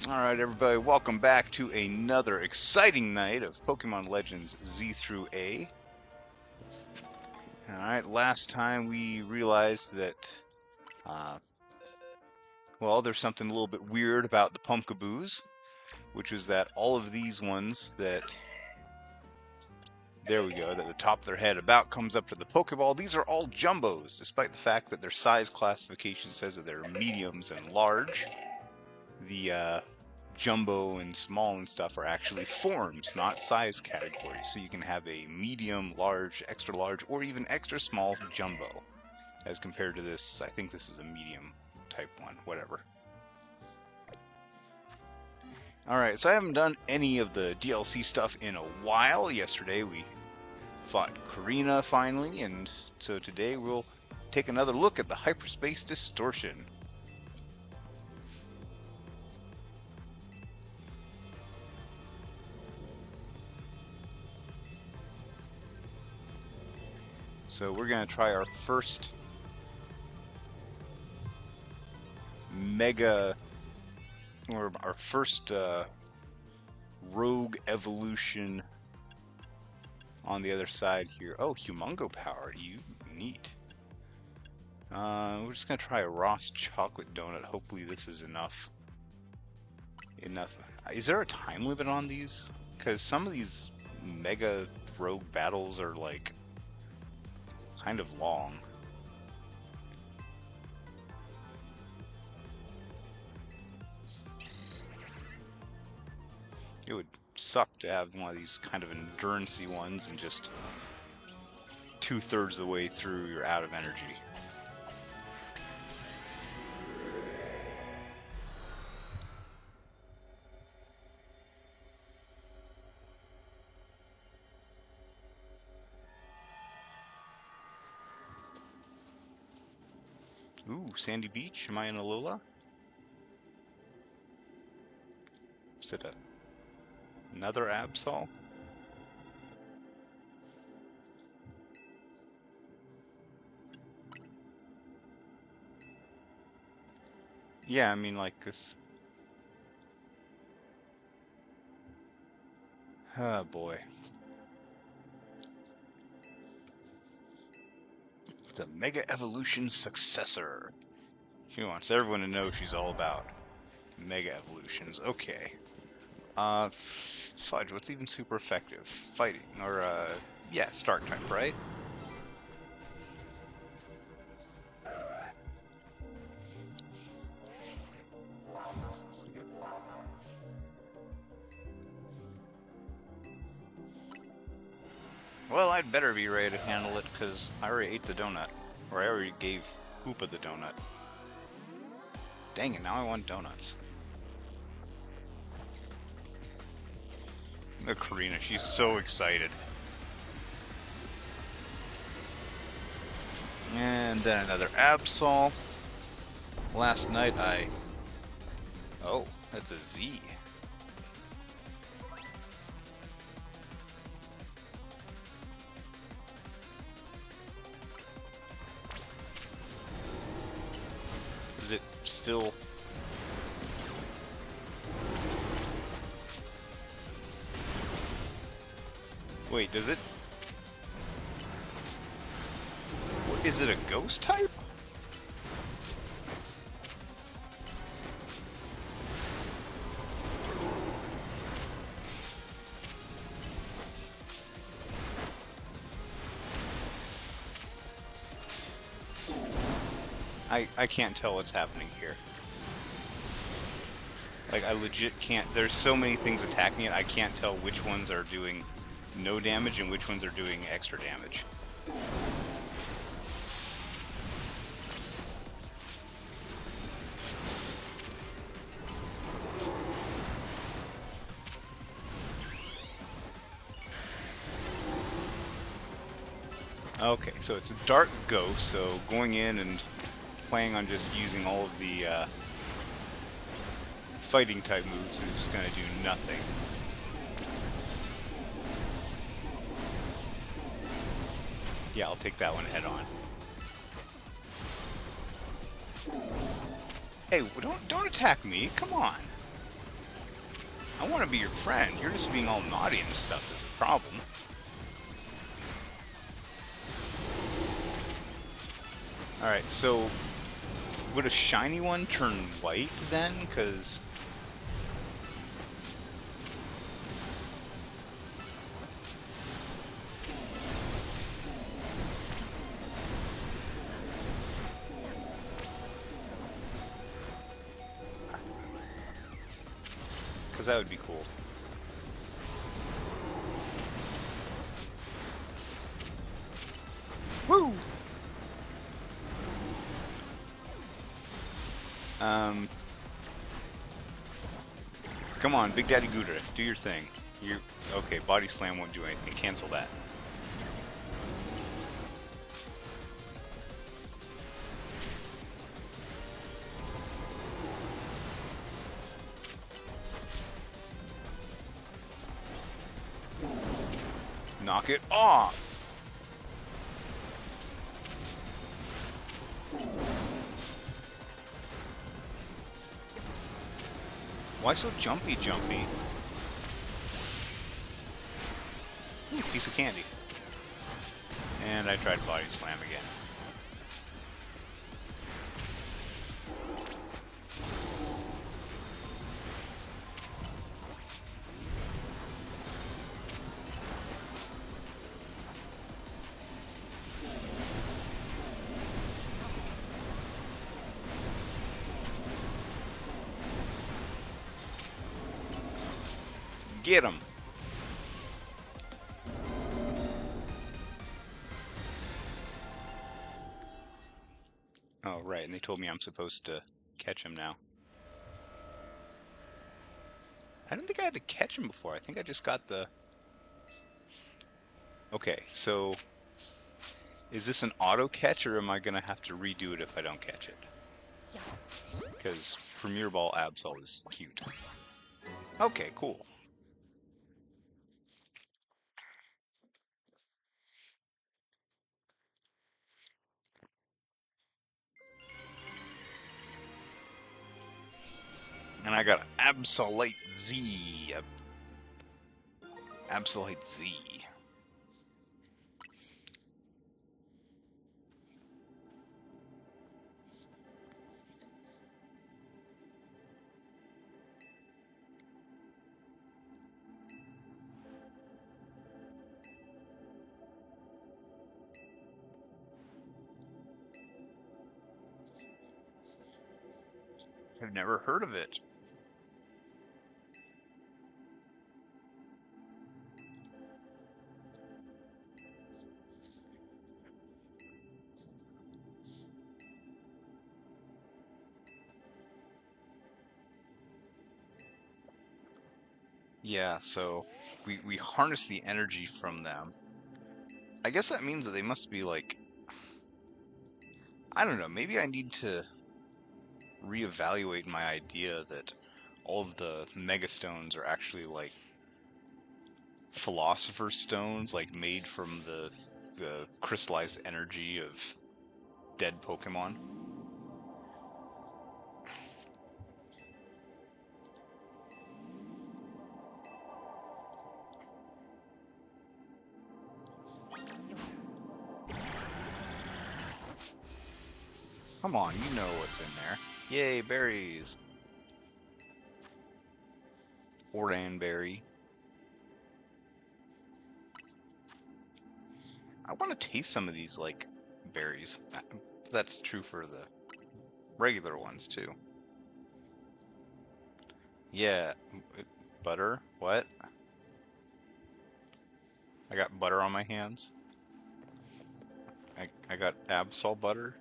Alright everybody, welcome back to another exciting night of Pokemon Legends Z through A. Alright, last time we realized that, well, there's something a little bit weird about the Pumpkaboos, which is that all of these ones that, there we go, that the top of their head about comes up to the Pokeball, these are all Jumbos, despite the fact that their size classification says that they're mediums and large. The, Jumbo and small and stuff are actually forms, not size categories. So you can have a medium, large, extra large, or even extra small Jumbo. As compared to this, I think this is a medium type one, whatever. Alright, so I haven't done any of the DLC stuff in a while. Yesterday we fought Korrina finally, and so today we'll take another look at the Hyperspace Distortion. So we're going to try our first Mega, or our first Rogue evolution on the other side here. Oh, Humongo Power, you neat. We're just going to try a Ross Chocolate Donut. Hopefully this is enough. Is there a time limit on these? Because some of these Mega Rogue battles are like kind of long. It would suck to have one of these kind of endurance-y ones and just 2/3 of the way through you're out of energy. Ooh, Sandy Beach? Am I in Alola? Is it another Absol? Yeah, I mean like this. Oh boy. The Mega Evolution Successor. She wants everyone to know she's all about Mega Evolutions. Okay. Fudge, what's even super effective? Fighting, or, yeah, Stark type, right? Well, I'd better be ready to handle it, because I already ate the donut. Or I already gave Hoopa the donut. Dang it, now I want donuts. Look at Korrina, she's so excited. And then another Absol. Last night oh, that's a Z. Is it still... Wait, does it... Is it a ghost type? I can't tell what's happening here. Like, I legit can't. There's so many things attacking it, I can't tell which ones are doing no damage and which ones are doing extra damage. Okay, so it's a dark ghost, so going in and planning on just using all of the fighting type moves is going to do nothing. Yeah, I'll take that one head on. Hey, don't attack me. Come on. I want to be your friend. You're just being all naughty and stuff is the problem. Alright, so would a shiny one turn white then? Because... that would be cool. Woo! Come on, Big Daddy Gouda, do your thing. Okay, Body Slam won't do anything. Cancel that. Knock it off! Why so jumpy? Ooh, piece of candy. And I tried Body Slam again. Get him! Oh, right, and they told me I'm supposed to catch him now. I don't think I had to catch him before. I think I just got the... Okay, so... Is this an auto catch, or am I gonna have to redo it if I don't catch it? Because Premier Ball Absol is cute. Okay, cool. And I got an Absolute Z. Absolute Z. I've never heard of it. Yeah, so we harness the energy from them. I guess that means that they must be like... I don't know, maybe I need to reevaluate my idea that all of the Mega Stones are actually like Philosopher's Stones, like made from the crystallized energy of dead Pokemon. Come on, you know what's in there. Yay, berries! Oranberry. I want to taste some of these, like, berries. That's true for the regular ones, too. Yeah. Butter? What? I got butter on my hands. I got Absol butter.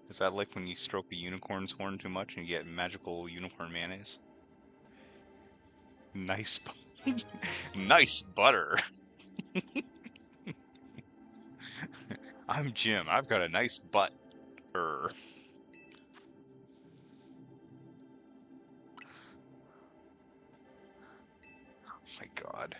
Is that like when you stroke a unicorn's horn too much and you get magical unicorn mayonnaise? Nice, nice butter. I'm Jim. I've got a nice butt. Oh my god.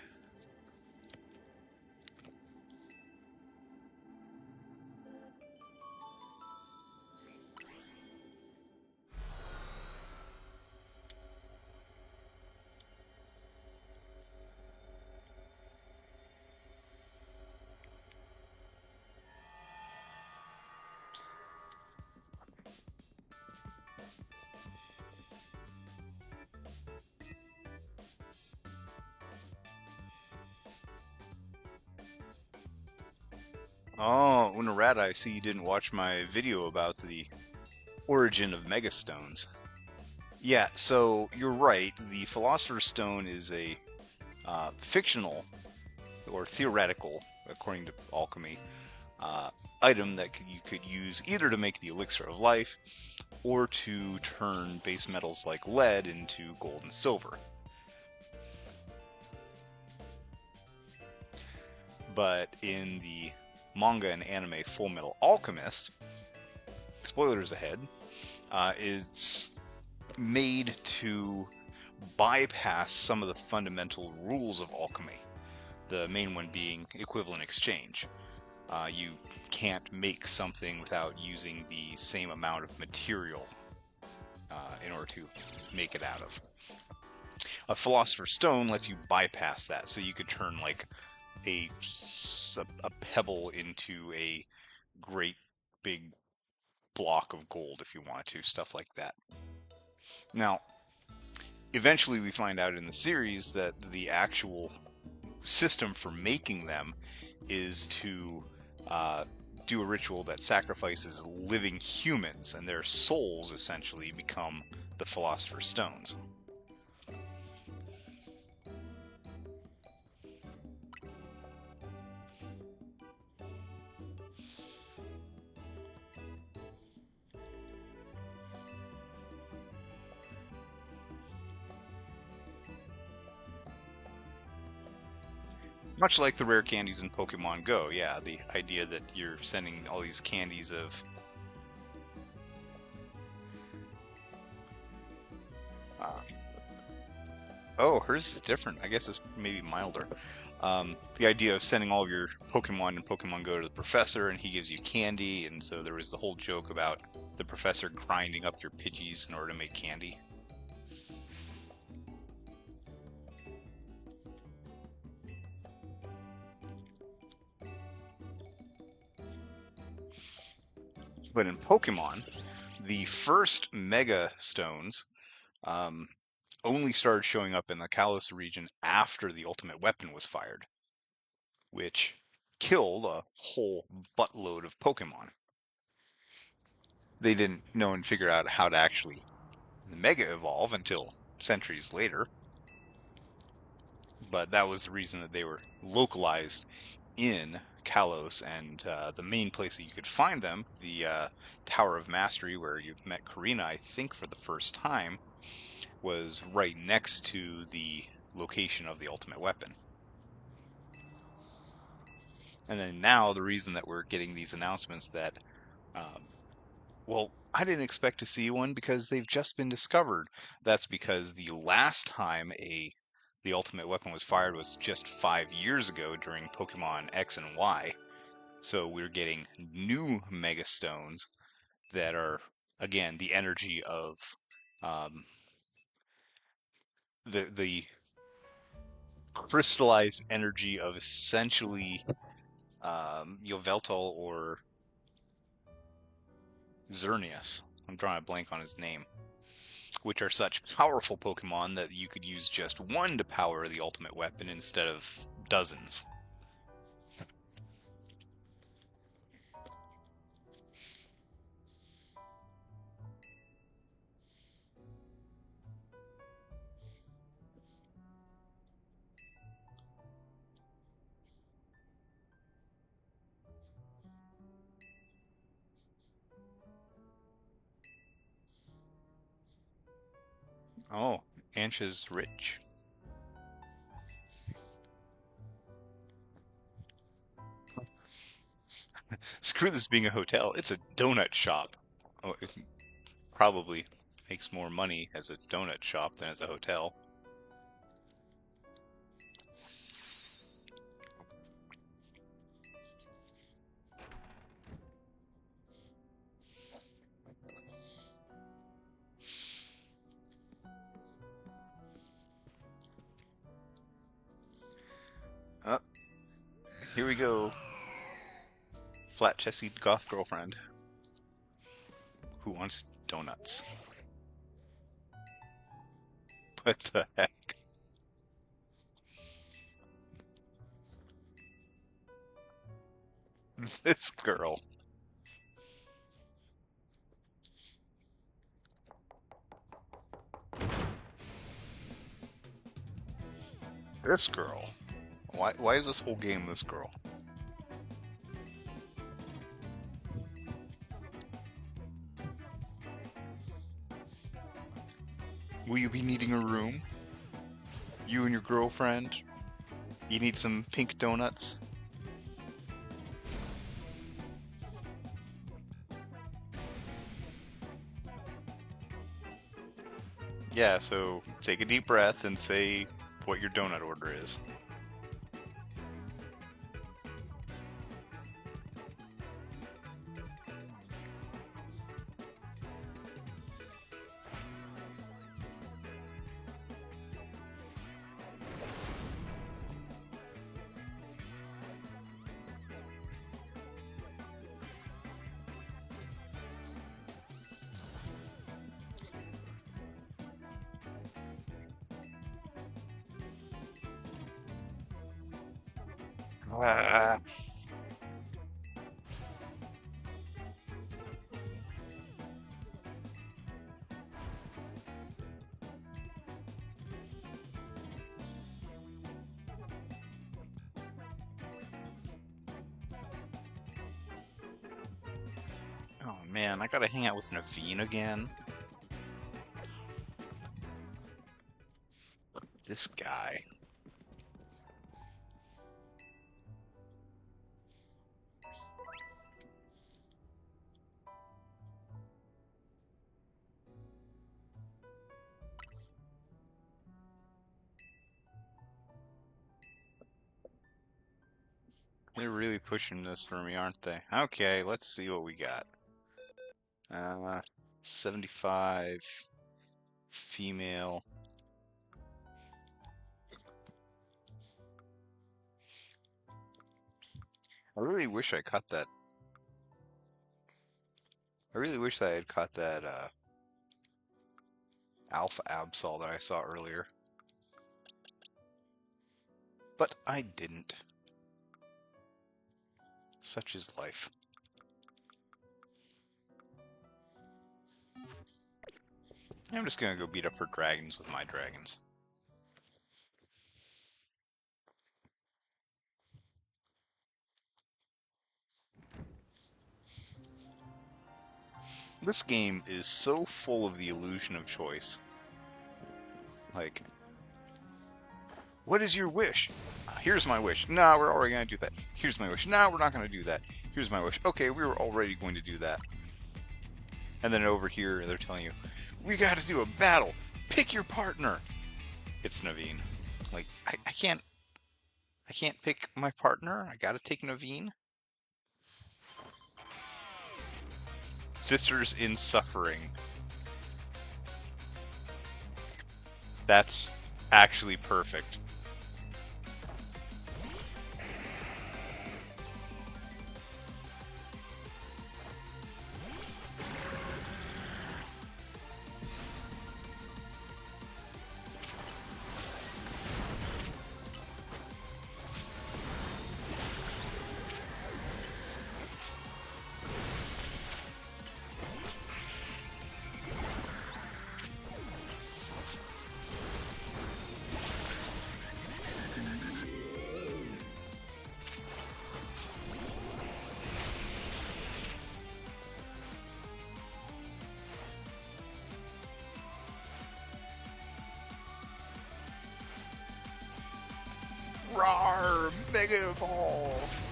Oh, Unarada, I see you didn't watch my video about the origin of Megastones. Yeah, so you're right. The Philosopher's Stone is a fictional or theoretical, according to alchemy, uh, item that you could use either to make the elixir of life or to turn base metals like lead into gold and silver. But in the manga and anime Full Metal Alchemist, spoilers ahead, is made to bypass some of the fundamental rules of alchemy. The main one being equivalent exchange. You can't make something without using the same amount of material in order to make it out of. A Philosopher's Stone lets you bypass that, so you could turn like a pebble into a great big block of gold if you want to, stuff like that. Now, eventually we find out in the series that the actual system for making them is to do a ritual that sacrifices living humans, and their souls essentially become the Philosopher's Stones. Much like the rare candies in Pokemon Go, yeah, the idea that you're sending all these candies of uh, oh, hers is different. I guess it's maybe milder. The idea of sending all of your Pokemon in Pokemon Go to the professor, and he gives you candy, and so there was the whole joke about the professor grinding up your Pidgeys in order to make candy. But in Pokemon, the first Mega Stones um, only started showing up in the Kalos region after the ultimate weapon was fired, which killed a whole buttload of Pokemon. They didn't know and figure out how to actually Mega Evolve until centuries later, but that was the reason that they were localized in Kalos, and the main place that you could find them, the Tower of Mastery, where you met Korrina, I think, for the first time, was right next to the location of the ultimate weapon. And then now the reason that we're getting these announcements that, um, well, I didn't expect to see one because they've just been discovered. That's because the last time the ultimate weapon was fired was just 5 years ago during Pokemon X and Y. So we're getting new Mega Stones that are, again, the energy of um, the crystallized energy of essentially Yveltal or Xerneas. I'm drawing a blank on his name. Which are such powerful Pokemon that you could use just one to power the ultimate weapon instead of dozens. Oh, Ancha's rich. Screw this being a hotel. It's a donut shop. Oh, it probably makes more money as a donut shop than as a hotel. Oh, here we go. Flat chested goth girlfriend who wants donuts. What the heck? This girl. This girl. Why is this whole game this girl? Will you be needing a room? You and your girlfriend? You need some pink donuts? Yeah, so take a deep breath and say what your donut order is. Ah. Oh man, I gotta hang out with Naveen again. This guy. They're really pushing this for me, aren't they? Okay, let's see what we got. 75 female. I really wish I caught that. I really wish I had caught that Alpha Absol that I saw earlier. But I didn't. Such is life. I'm just gonna go beat up her dragons with my dragons. This game is so full of the illusion of choice. Like, what is your wish? Here's my wish. No, we're already going to do that. Here's my wish. No, we're not going to do that. Here's my wish. Okay, we were already going to do that. And then over here, they're telling you, we got to do a battle. Pick your partner. It's Naveen. Like, I can't pick my partner. I got to take Naveen. Sisters in Suffering. That's actually perfect. Rawr! Mega Evolve!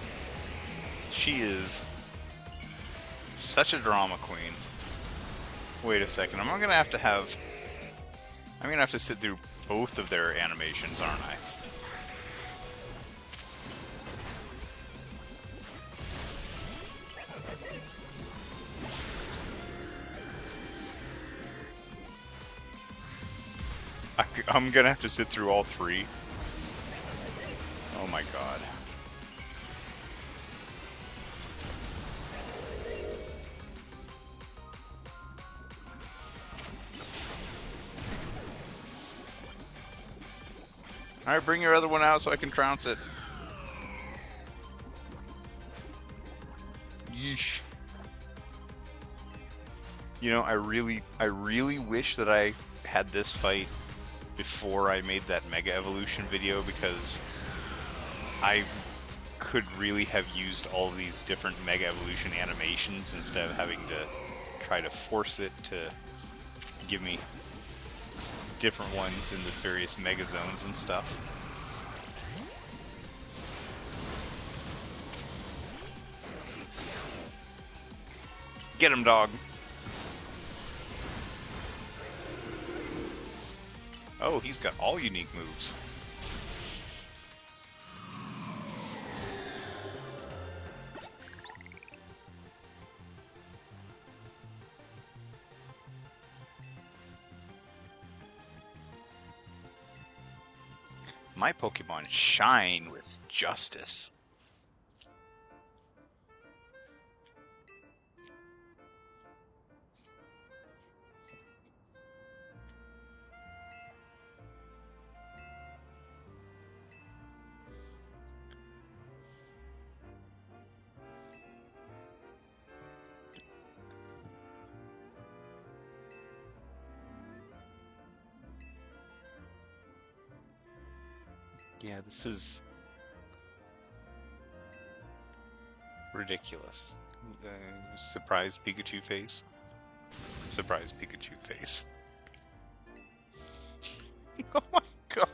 She is such a drama queen. Wait a second, I'm gonna have to sit through both of their animations, aren't I? I'm gonna have to sit through all three. Oh my god. Alright, bring your other one out so I can trounce it. You know, I really wish that I had this fight before I made that Mega Evolution video, because I could really have used all of these different Mega Evolution animations instead of having to try to force it to give me different ones in the various Mega Zones and stuff. Get him, dog! Oh, he's got all unique moves. My Pokemon shine with justice. Yeah, this is ridiculous. Surprise Pikachu face. Surprise Pikachu face. Oh my god.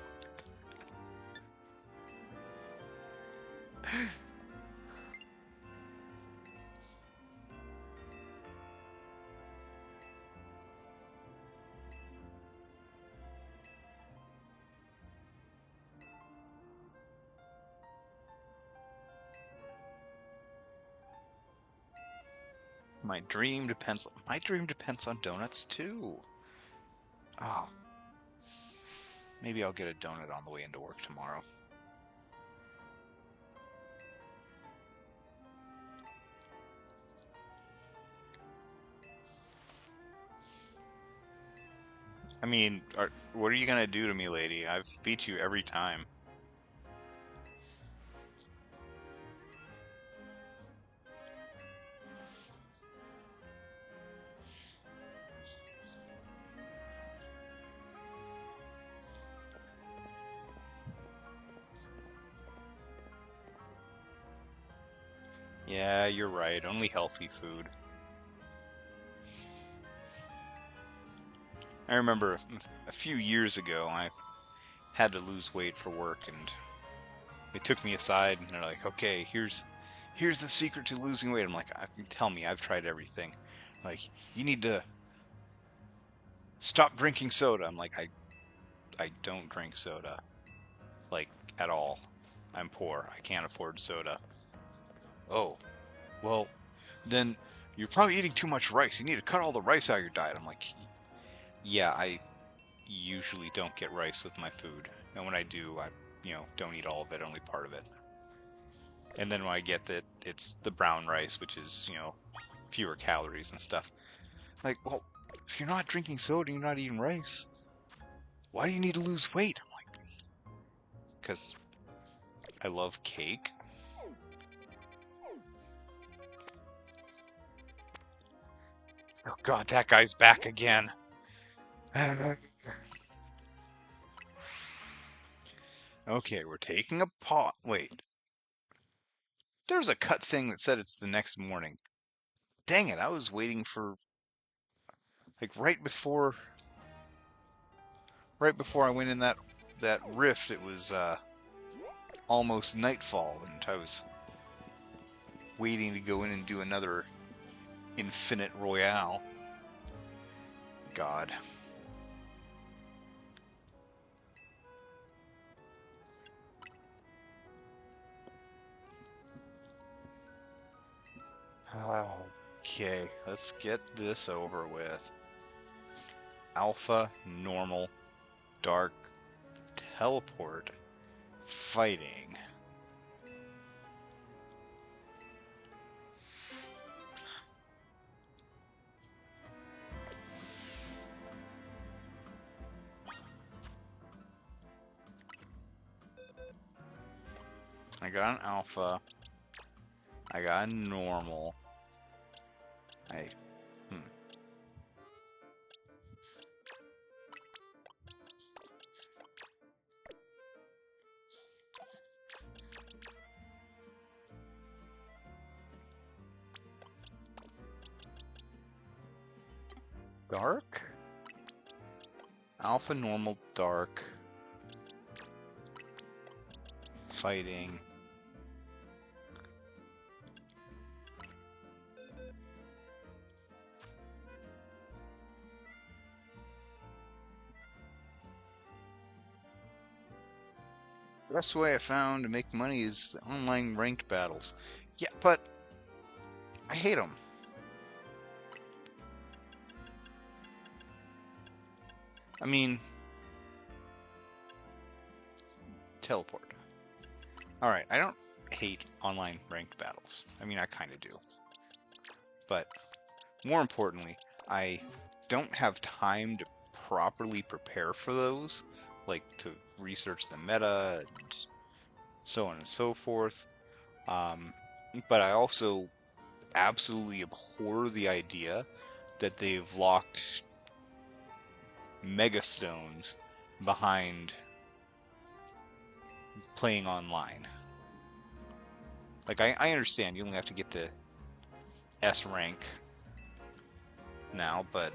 My dream depends on donuts too. Oh. Maybe I'll get a donut on the way into work tomorrow. I mean, what are you gonna do to me, lady? I've beat you every time. Yeah, you're right. Only healthy food. I remember a few years ago, I had to lose weight for work, and they took me aside and they're like, "Okay, here's the secret to losing weight." I'm like, "Tell me, I've tried everything." Like, you need to stop drinking soda. I'm like, I don't drink soda, like, at all. I'm poor. I can't afford soda. Oh, well, then you're probably eating too much rice. You need to cut all the rice out of your diet. I'm like, yeah, I usually don't get rice with my food. And when I do, I, don't eat all of it, only part of it. And then when I get that, it's the brown rice, which is, fewer calories and stuff. Like, well, if you're not drinking soda and you're not eating rice, why do you need to lose weight? I'm like, because I love cake. Oh god, that guy's back again. Okay, we're taking a pause. Wait. There's a cut thing that said it's the next morning. Dang it, I was waiting for, like, right before I went in that rift, it was almost nightfall, and I was waiting to go in and do another Infinite Royale. God. Okay, let's get this over with. Alpha, normal, dark, teleport, fighting. I got an alpha. I got a normal. I... Hmm. Dark? Alpha, normal, dark. Fighting. The best way I found to make money is the online ranked battles. Yeah, but I hate them. I mean, teleport. Alright, I don't hate online ranked battles. I mean, I kind of do. But more importantly, I don't have time to properly prepare for those, like to research the meta and so on and so forth. But I also absolutely abhor the idea that they've locked megastones behind playing online. Like, I understand you only have to get to S rank now, but...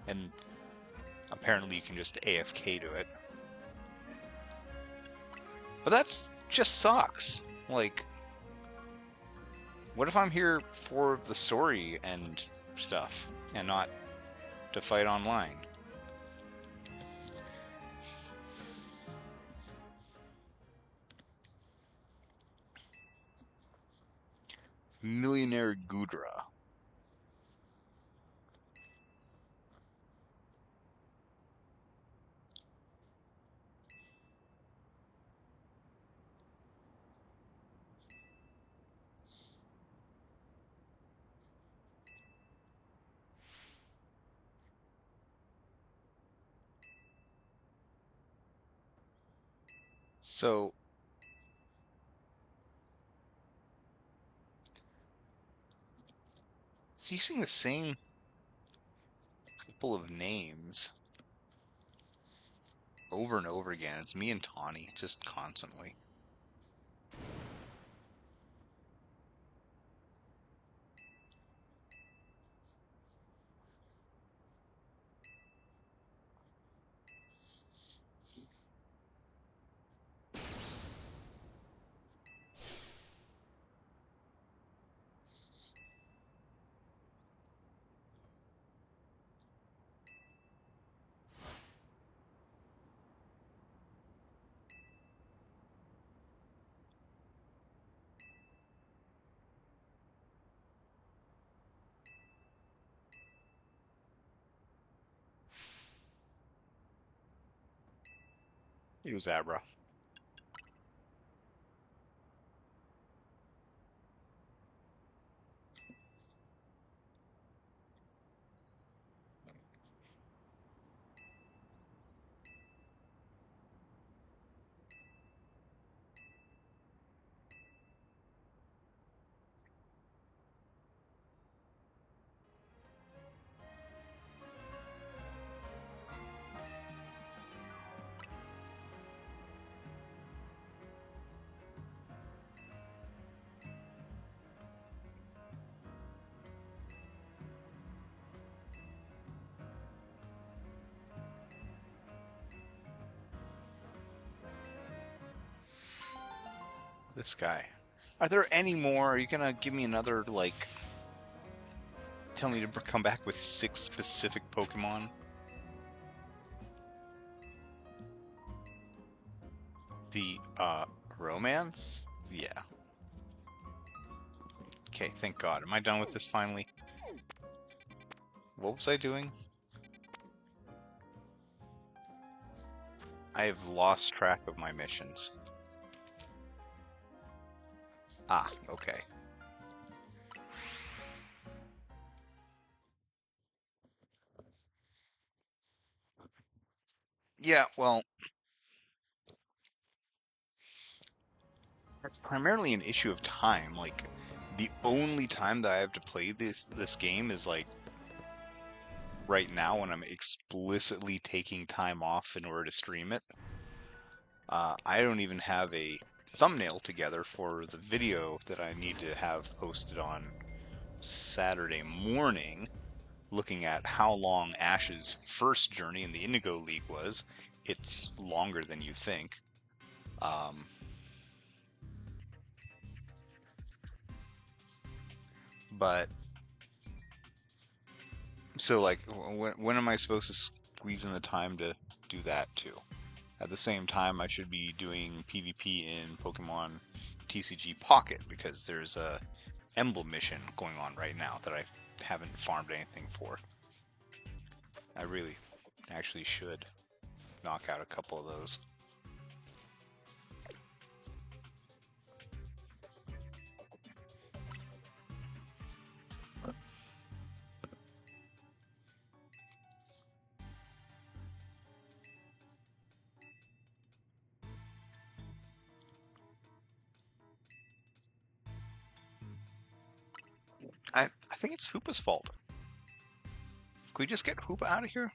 And apparently you can just AFK to it. But that just sucks. Like, what if I'm here for the story and stuff, and not to fight online? Millionaire Gudra. So, it's using the same couple of names over and over again. It's me and Tawny, just constantly. It was Abra. This guy. Are there any more? Are you gonna give me another, like, tell me to come back with 6 specific Pokemon? The, romance? Yeah. Okay, thank God. Am I done with this finally? What was I doing? I have lost track of my missions. Ah, okay. Yeah, well, it's primarily an issue of time. Like, The only time that I have to play this game is like right now when I'm explicitly taking time off in order to stream it. I don't even have a thumbnail together for the video that I need to have posted on Saturday morning, looking at how long Ash's first journey in the Indigo League was. It's longer than you think. But so like, when am I supposed to squeeze in the time to do that too? At the same time, I should be doing PvP in Pokemon TCG Pocket because there's a emblem mission going on right now that I haven't farmed anything for. I really actually should knock out a couple of those. I think it's Hoopa's fault. Could we just get Hoopa out of here?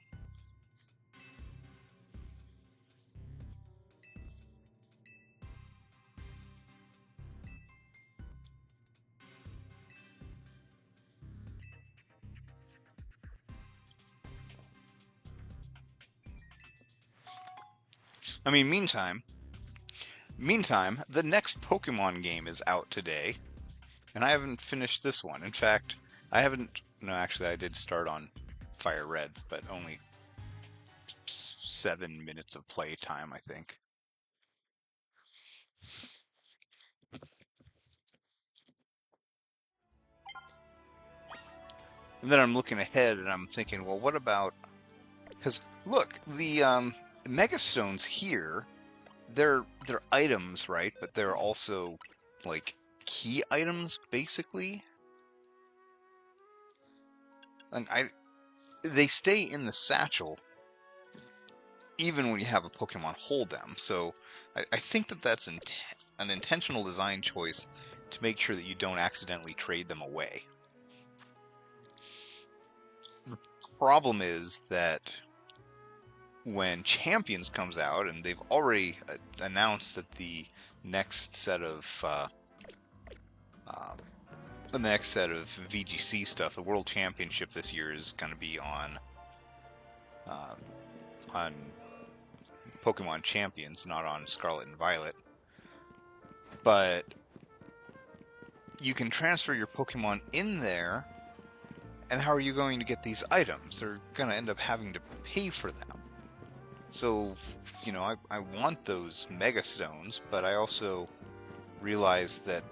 I mean, meantime, the next Pokemon game is out today, and I haven't finished this one. In fact, I haven't. No, actually, I did start on Fire Red, but only 7 minutes of play time, I think. And then I'm looking ahead and I'm thinking, well, what about? Because look, the Mega Stones here, they're items, right? But they're also like key items, basically. And they stay in the satchel even when you have a Pokemon hold them. So I think that that's an intentional design choice to make sure that you don't accidentally trade them away. The problem is that when Champions comes out, and they've already announced that the next set of VGC stuff, the World Championship this year, is going to be on Pokemon Champions, not on Scarlet and Violet. But you can transfer your Pokemon in there, and how are you going to get these items? They're going to end up having to pay for them. So, you know, I want those Mega Stones, but I also realize that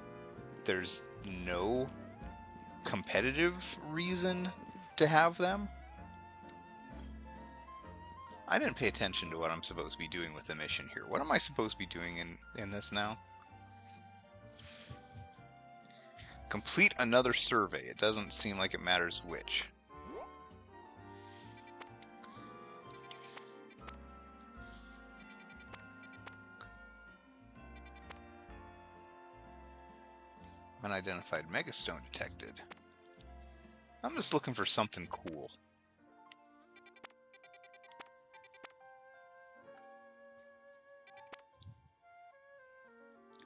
there's no competitive reason to have them. I didn't pay attention to what I'm supposed to be doing with the mission here. What am I supposed to be doing in this now? Complete another survey. It doesn't seem like it matters which. Unidentified Megastone detected. I'm just looking for something cool.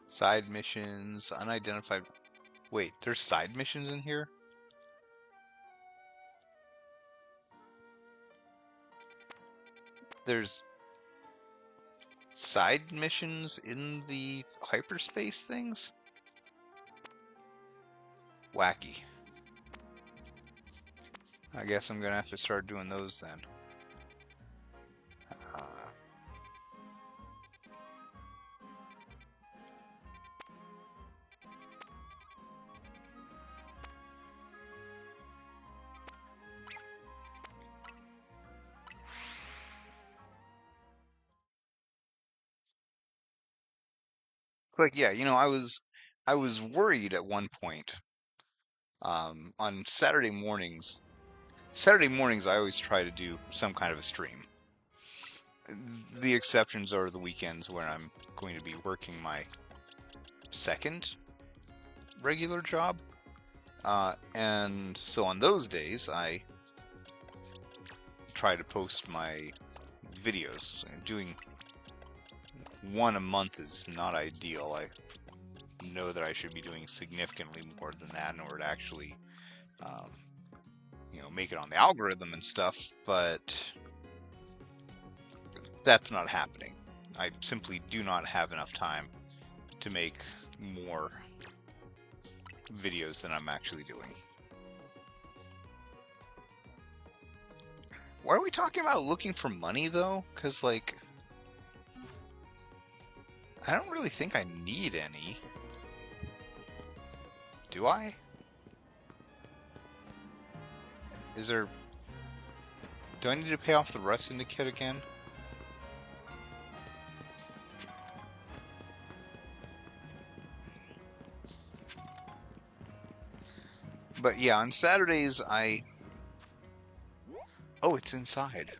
Side missions, unidentified... Wait, there's side missions in here? There's side missions in the hyperspace things? Wacky. I guess I'm gonna have to start doing those then. Like, yeah, you know, I was worried at one point. On Saturday mornings, I always try to do some kind of a stream. The exceptions are the weekends where I'm going to be working my second regular job. And so on those days, I try to post my videos. Doing one a month is not ideal. I know that I should be doing significantly more than that in order to actually, make it on the algorithm and stuff, but that's not happening. I simply do not have enough time to make more videos than I'm actually doing. Why are we talking about looking for money, though? Because, like, I don't really think I need any. Do I? Do I need to pay off the Rust Syndicate again? But yeah, on Saturdays oh, it's inside.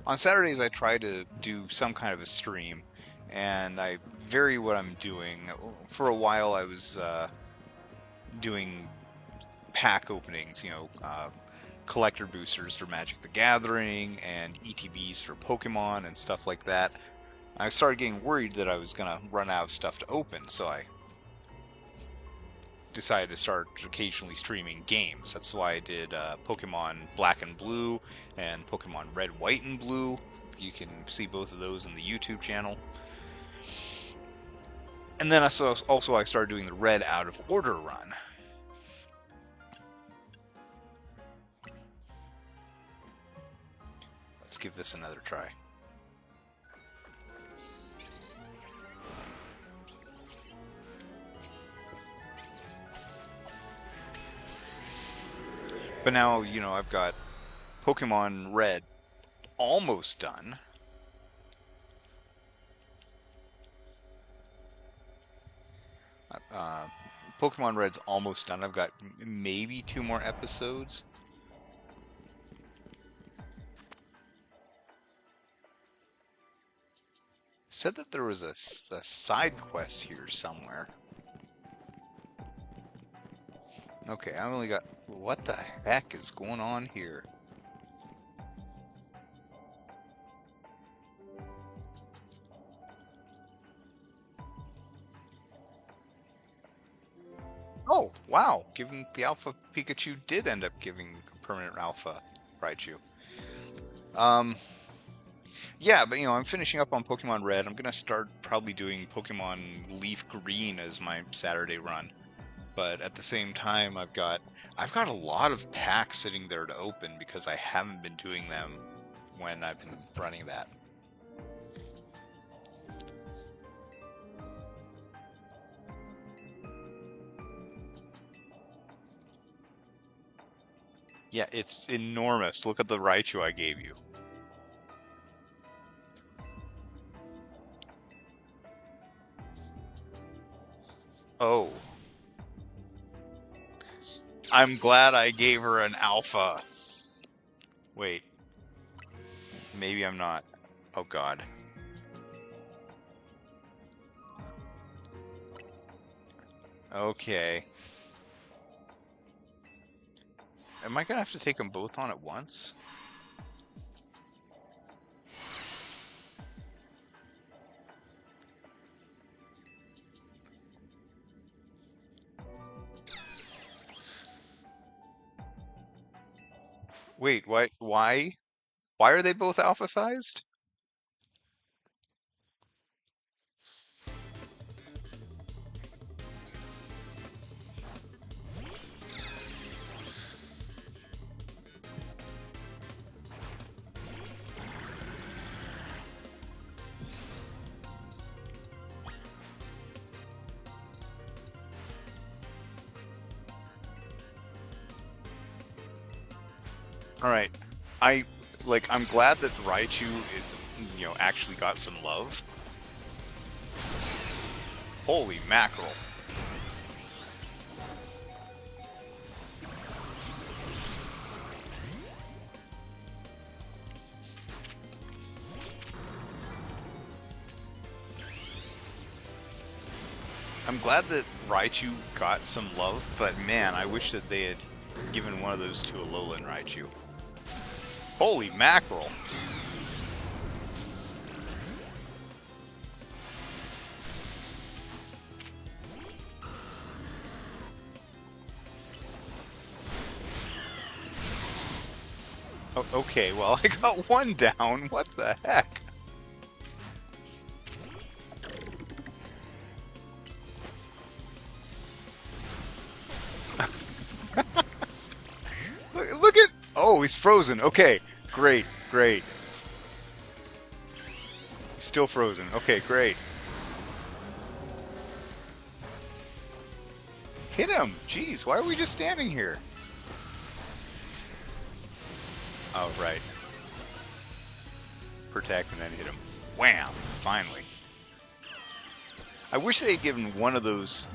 On Saturdays I try to do some kind of a stream, and I vary what I'm doing. For a while I was doing pack openings, collector boosters for Magic the Gathering and ETBs for Pokemon and stuff like that. I started getting worried that I was gonna run out of stuff to open, so I decided to start occasionally streaming games. That's why I did Pokemon Black and Blue and Pokemon Red, White, and Blue. You can see both of those in the YouTube channel. And then I started doing the Red Out of Order run. Let's give this another try. But now, I've got Pokemon Red almost done. Pokemon Red's almost done. I've got maybe 2 more episodes. It said that there was a side quest here somewhere. Okay, I only got... What the heck is going on here? Oh, wow! Giving the Alpha Pikachu did end up giving permanent Alpha Raichu. Yeah, but I'm finishing up on Pokemon Red. I'm gonna start probably doing Pokemon Leaf Green as my Saturday run. But at the same time, I've got a lot of packs sitting there to open because I haven't been doing them when I've been running that. Yeah, it's enormous. Look at the Raichu I gave you. Oh. I'm glad I gave her an alpha. Wait. Maybe I'm not. Oh god. Okay. Am I gonna have to take them both on at once? Wait, why are they both alpha sized? Alright. I'm glad that Raichu is, actually got some love. Holy mackerel. I'm glad that Raichu got some love, but man, I wish that they had given one of those to a Alolan Raichu. Holy mackerel! Oh, okay, well, I got one down. What the heck? Look at... Oh, he's frozen. Okay, great, great. He's still frozen. Okay, great. Hit him! Jeez, why are we just standing here? Oh, right. Protect and then hit him. Wham! Finally. I wish they had given one of those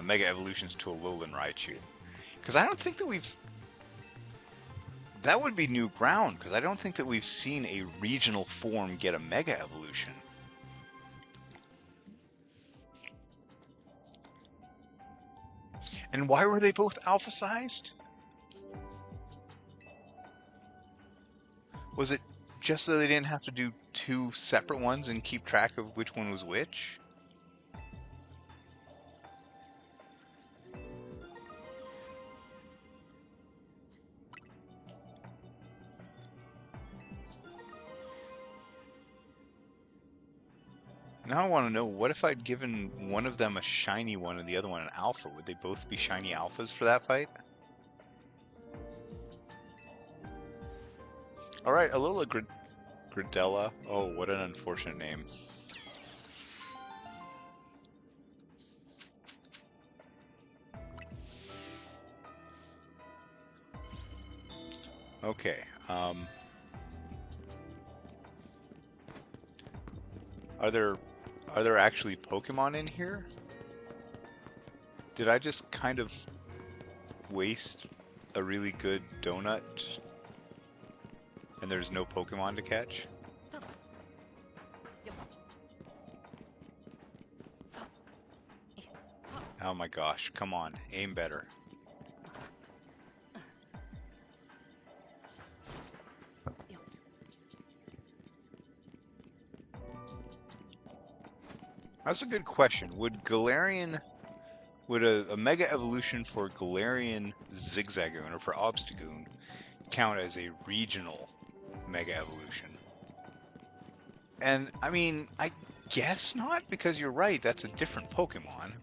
Mega Evolutions to a Alolan Raichu. Because I don't think that we've... That would be new ground, because I don't think that we've seen a regional form get a Mega Evolution. And why were they both alpha-sized? Was it just so they didn't have to do two separate ones and keep track of which one was which? Now I want to know, what if I'd given one of them a shiny one and the other one an alpha? Would they both be shiny alphas for that fight? Alright, Alola Gridella. Oh, what an unfortunate name. Okay, Are there actually Pokemon in here? Did I just kind of waste a really good donut and there's no Pokemon to catch? Oh my gosh, come on, aim better. That's a good question. Would a Mega Evolution for Galarian Zigzagoon or for Obstagoon count as a regional Mega Evolution? And I mean, I guess not, because you're right, that's a different Pokemon.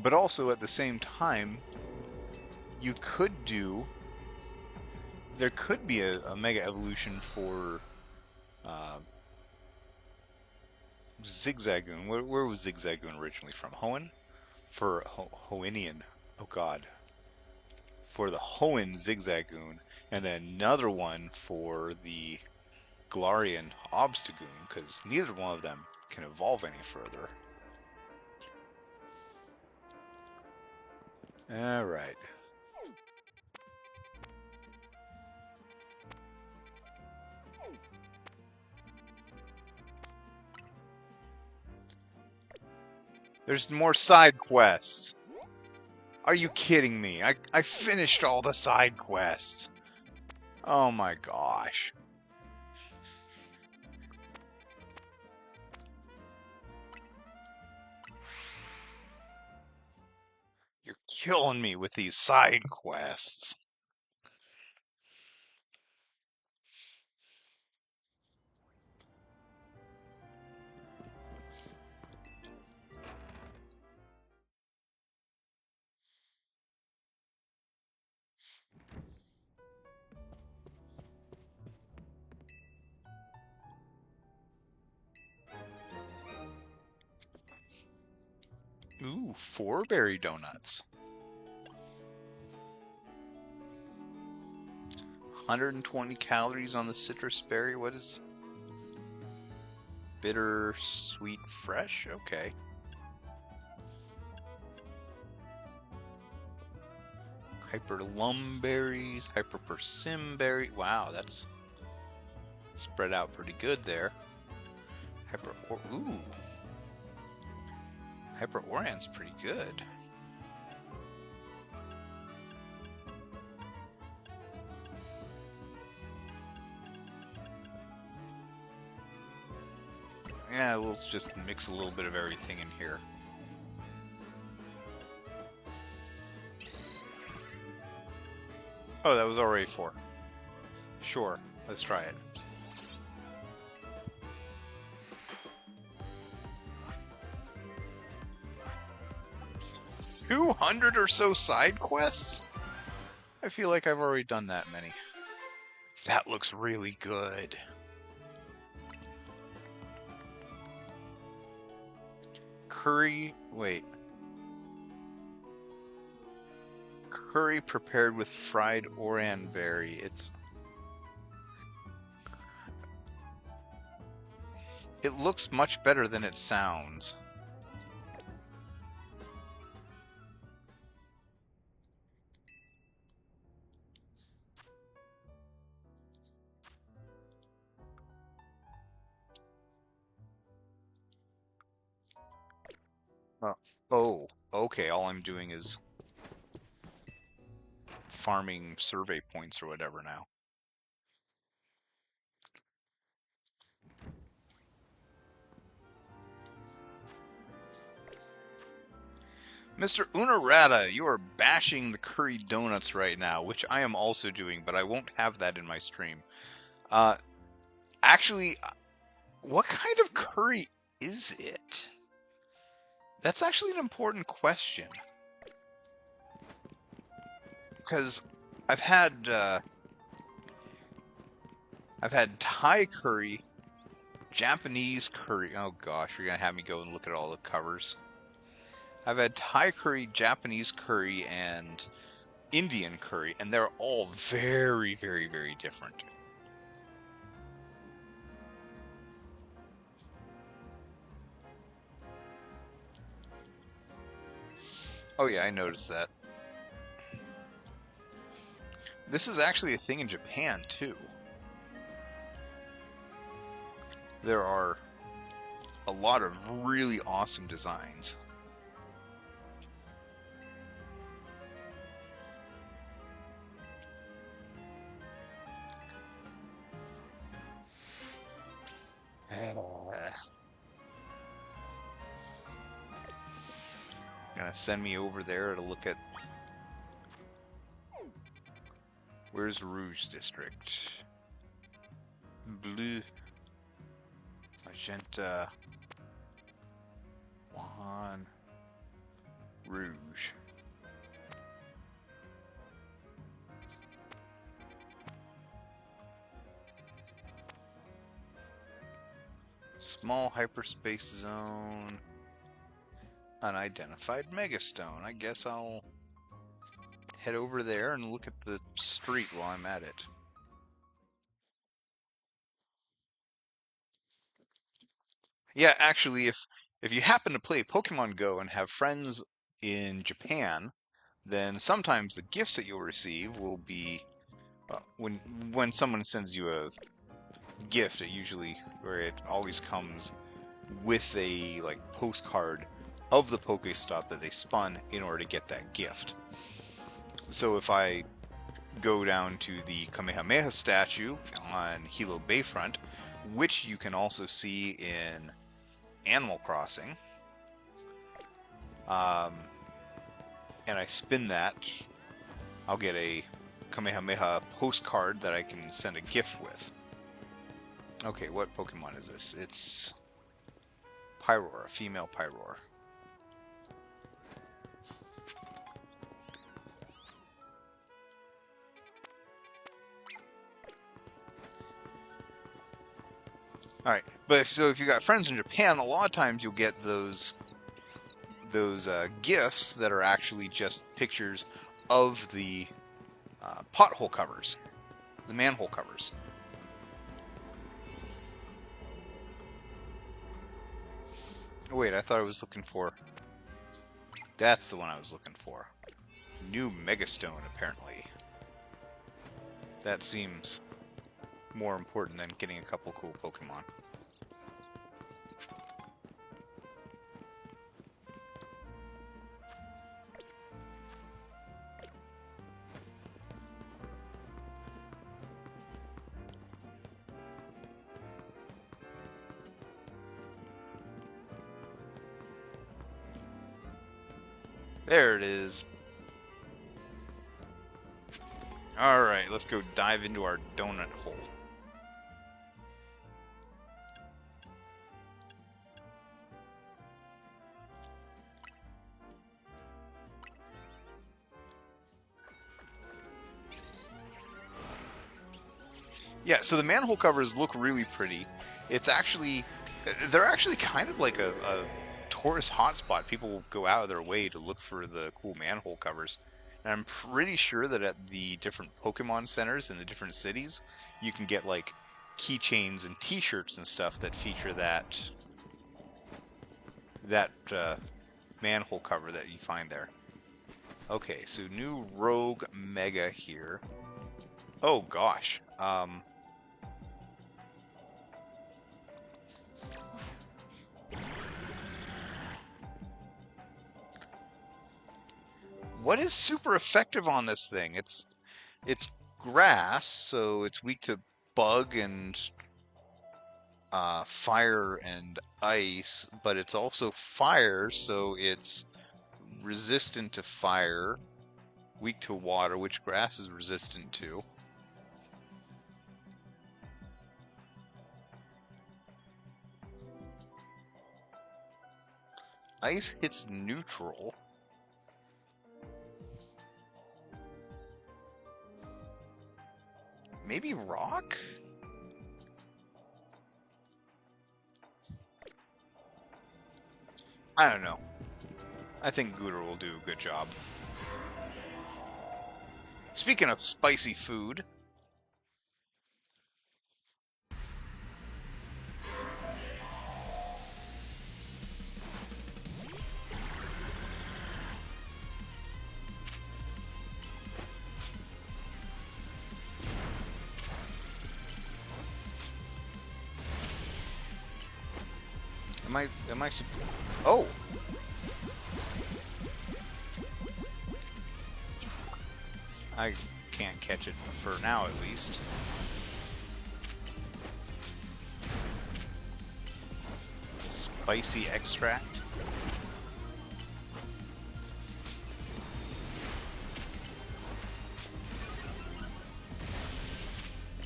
But also at the same time, you could do... There could be a Mega Evolution for Zigzagoon. Where was Zigzagoon originally from? Hoenn? For Hoennian. Oh god. For the Hoenn Zigzagoon. And then another one for the Galarian Obstagoon, because neither one of them can evolve any further. Alright. There's more side quests. Are you kidding me? I finished all the side quests. Oh my gosh. You're killing me with these side quests. Ooh, 4 berry donuts. 120 calories on the citrus berry. What is... Bitter, sweet, fresh? Okay. Hyperlum berries, hyper persim berry. Wow, that's spread out pretty good there. Ooh. Hyper Oran's pretty good. Yeah, let's just mix a little bit of everything in here. Oh, that was already 4. Sure, let's try it. 200 or so side quests? I feel like I've already done that many. That looks really good. Curry, wait. Curry prepared with fried oranberry. It looks much better than it sounds. Oh, okay, all I'm doing is farming survey points or whatever now. Mr. Unarata, you are bashing the curry donuts right now, which I am also doing, but I won't have that in my stream. Actually, what kind of curry is it? That's actually an important question. Because I've had Thai curry, Japanese curry. Oh gosh, you're gonna have me go and look at all the covers. I've had Thai curry, Japanese curry, and Indian curry, and they're all very, very, very different. Oh yeah, I noticed that. This is actually a thing in Japan, too. There are a lot of really awesome designs. Gonna send me over there to look at... Where's Rouge District? Blue, magenta, Juan, Rouge. Small hyperspace zone. Unidentified megastone. I guess I'll head over there and look at the street while I'm at it. Yeah, actually, if you happen to play Pokemon Go and have friends in Japan, then sometimes the gifts that you'll receive will be when someone sends you a gift, it always comes with a postcard of the Pokestop that they spun in order to get that gift. So if I go down to the Kamehameha statue on Hilo Bayfront, which you can also see in Animal Crossing, and I spin that, I'll get a Kamehameha postcard that I can send a gift with. Okay, what Pokemon is this? It's Pyroar, a female Pyroar. Alright, but if you got friends in Japan, a lot of times you'll get those gifts that are actually just pictures of the pothole covers, the manhole covers. Oh, wait, I thought I was looking for... That's the one I was looking for. New Megastone, apparently. That seems more important than getting a couple cool Pokemon. There it is. Alright, let's go dive into our donut hole. Yeah, so the manhole covers look really pretty. They're actually kind of like a tourist hotspot. People go out of their way to look for the cool manhole covers. And I'm pretty sure that at the different Pokemon centers in the different cities, you can get like keychains and T-shirts and stuff that feature that manhole cover that you find there. Okay, so new Rogue Mega here. Oh gosh. What is super effective on this thing? It's grass, so it's weak to bug and fire and ice, but it's also fire, so it's resistant to fire, weak to water, which grass is resistant to. Ice hits neutral. Maybe rock? I don't know. I think Gooter will do a good job. Speaking of spicy food, am I oh! I can't catch it for now, at least. Spicy extract.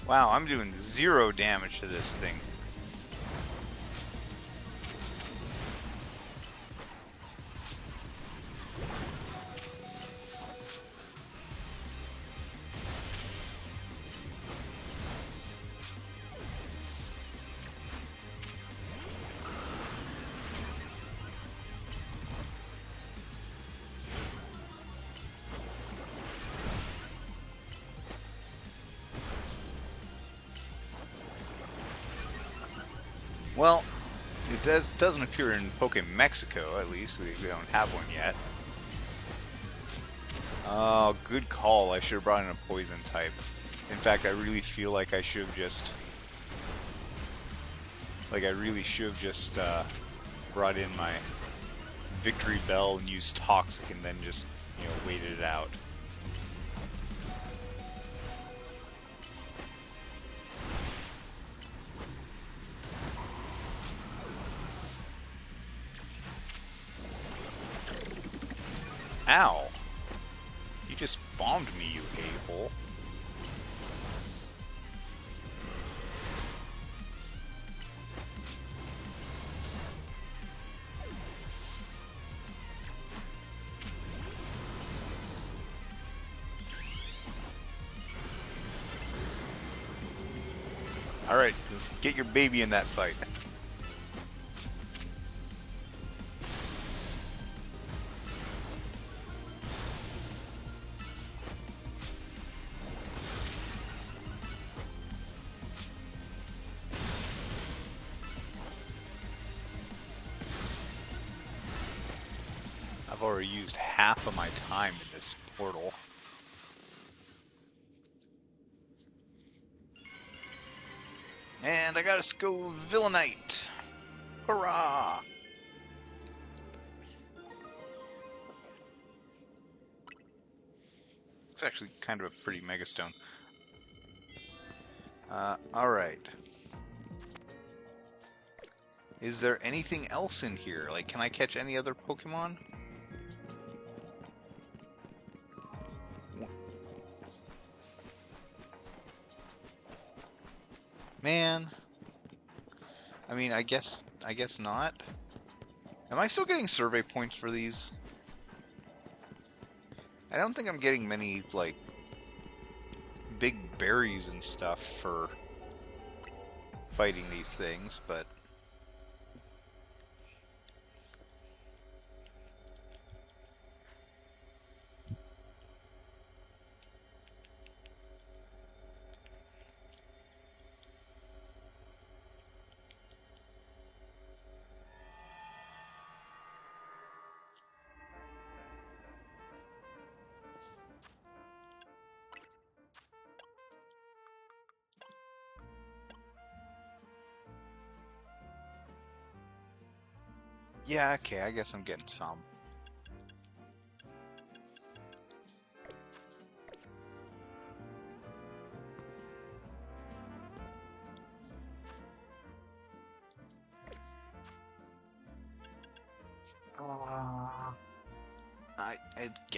Wow, I'm doing 0 damage to this thing. Well, it doesn't appear in Pokémon Mexico, at least. We don't have one yet. Oh, good call. I should have brought in a poison type. In fact, I really feel like I should have just... brought in my Victory Bell and used Toxic and then just, waited it out. Ow! You just bombed me, you a-hole. Alright, get your baby in that fight. I've already used half of my time in this portal. And I got a Scovillainite! Hurrah! It's actually kind of a pretty megastone. Alright. Is there anything else in here? Like, can I catch any other Pokemon? Man, I mean, I guess not. Am I still getting survey points for these? I don't think I'm getting many, like, big berries and stuff for fighting these things, but... Yeah, okay, I guess I'm getting some.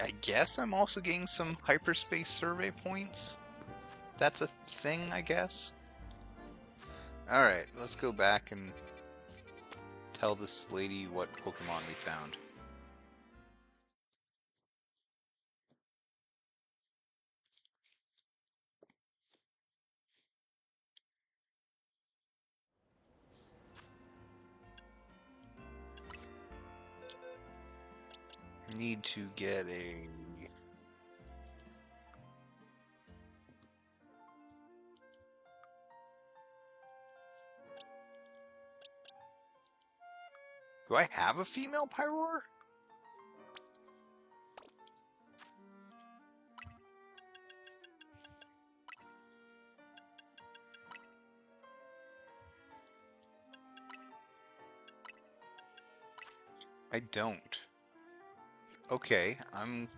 I guess I'm also getting some hyperspace survey points. That's a thing, I guess. Alright, let's go back and tell this lady what Pokemon we found. Need to get a... Do I have a female Pyroar? I don't. Okay, I'm...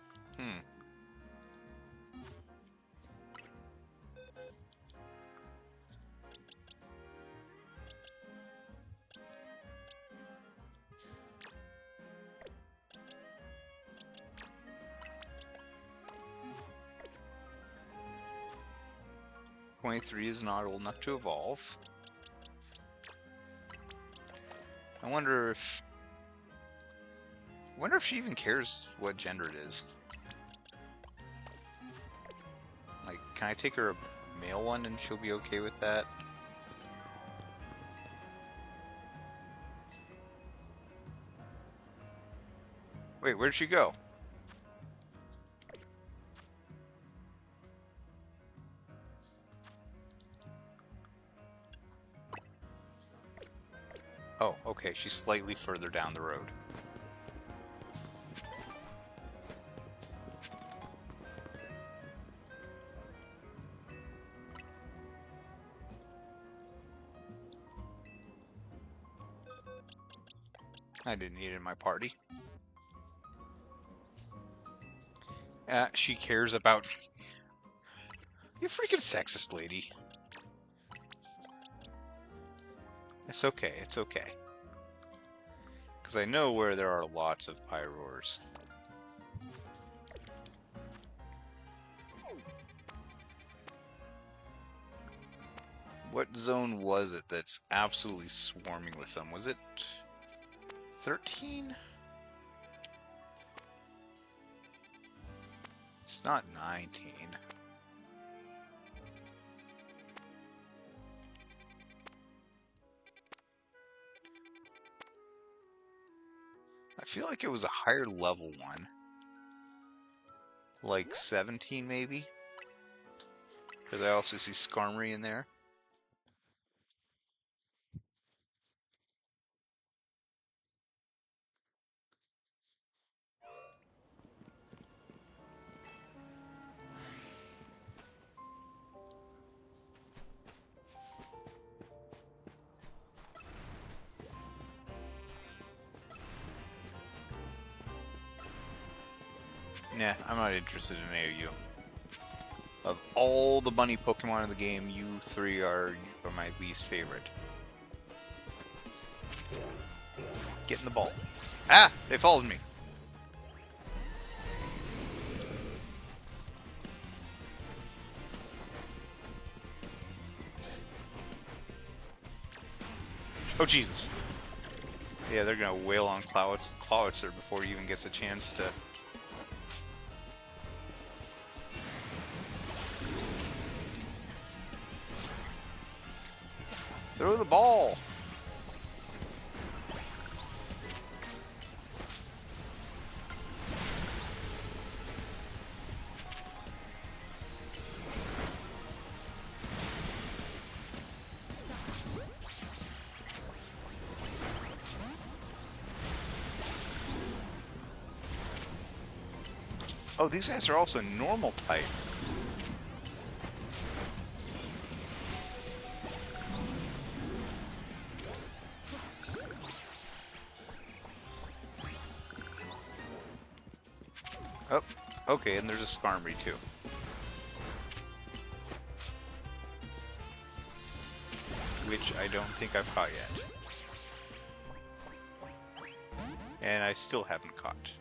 23 is not old enough to evolve. I wonder if she even cares what gender it is. Like, can I take her a male one and she'll be okay with that? Wait, where'd she go? Oh, okay, she's slightly further down the road. I didn't need it in my party. She cares about... You freaking sexist lady. It's okay, it's okay. Because I know where there are lots of Pyroars. What zone was it that's absolutely swarming with them? Was it 13? It's not 19. I feel like it was a higher level one. Like 17 maybe? Because I also see Skarmory in there. Nah, I'm not interested in any of you. Of all the bunny Pokemon in the game, you three are my least favorite. Get in the ball. Ah! They followed me. Oh, Jesus. Yeah, they're gonna wail on Clawitzer before he even gets a chance to... Throw the ball! Oh, these guys are also normal type. Oh, okay, and there's a Skarmory too. Which I don't think I've caught yet. And I still haven't caught.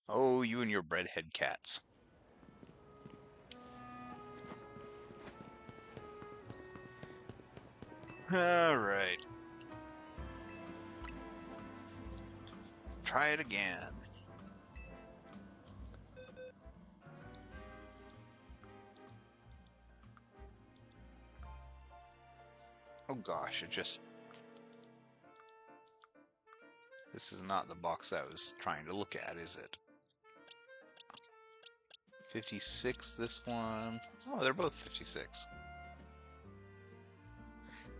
Oh, you and your breadhead cats. Alright. Try it again. Oh gosh, it just... This is not the box I was trying to look at, is it? 56, this one. Oh, they're both 56.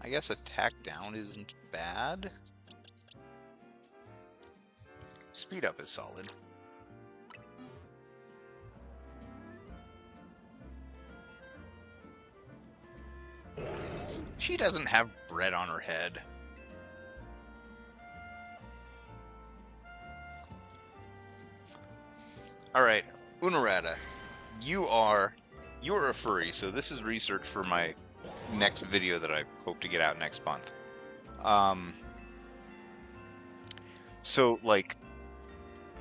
I guess attack down isn't bad. Speed up is solid. She doesn't have bread on her head. Alright, Unarada, you are a furry, so this is research for my next video that I hope to get out next month. So, like,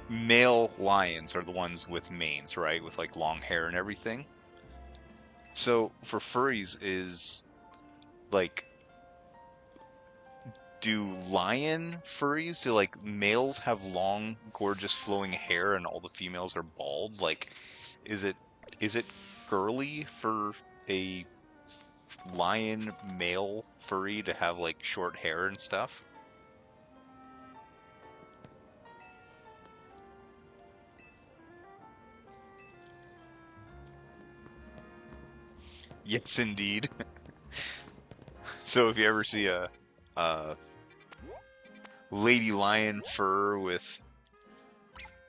male lions are the ones with manes, right? With, like, long hair and everything. So, for furries is, like, do like, males have long, gorgeous, flowing hair and all the females are bald? Like, is it girly for a lion male furry to have, like, short hair and stuff? Yes, indeed. So if you ever see a lady lion fur with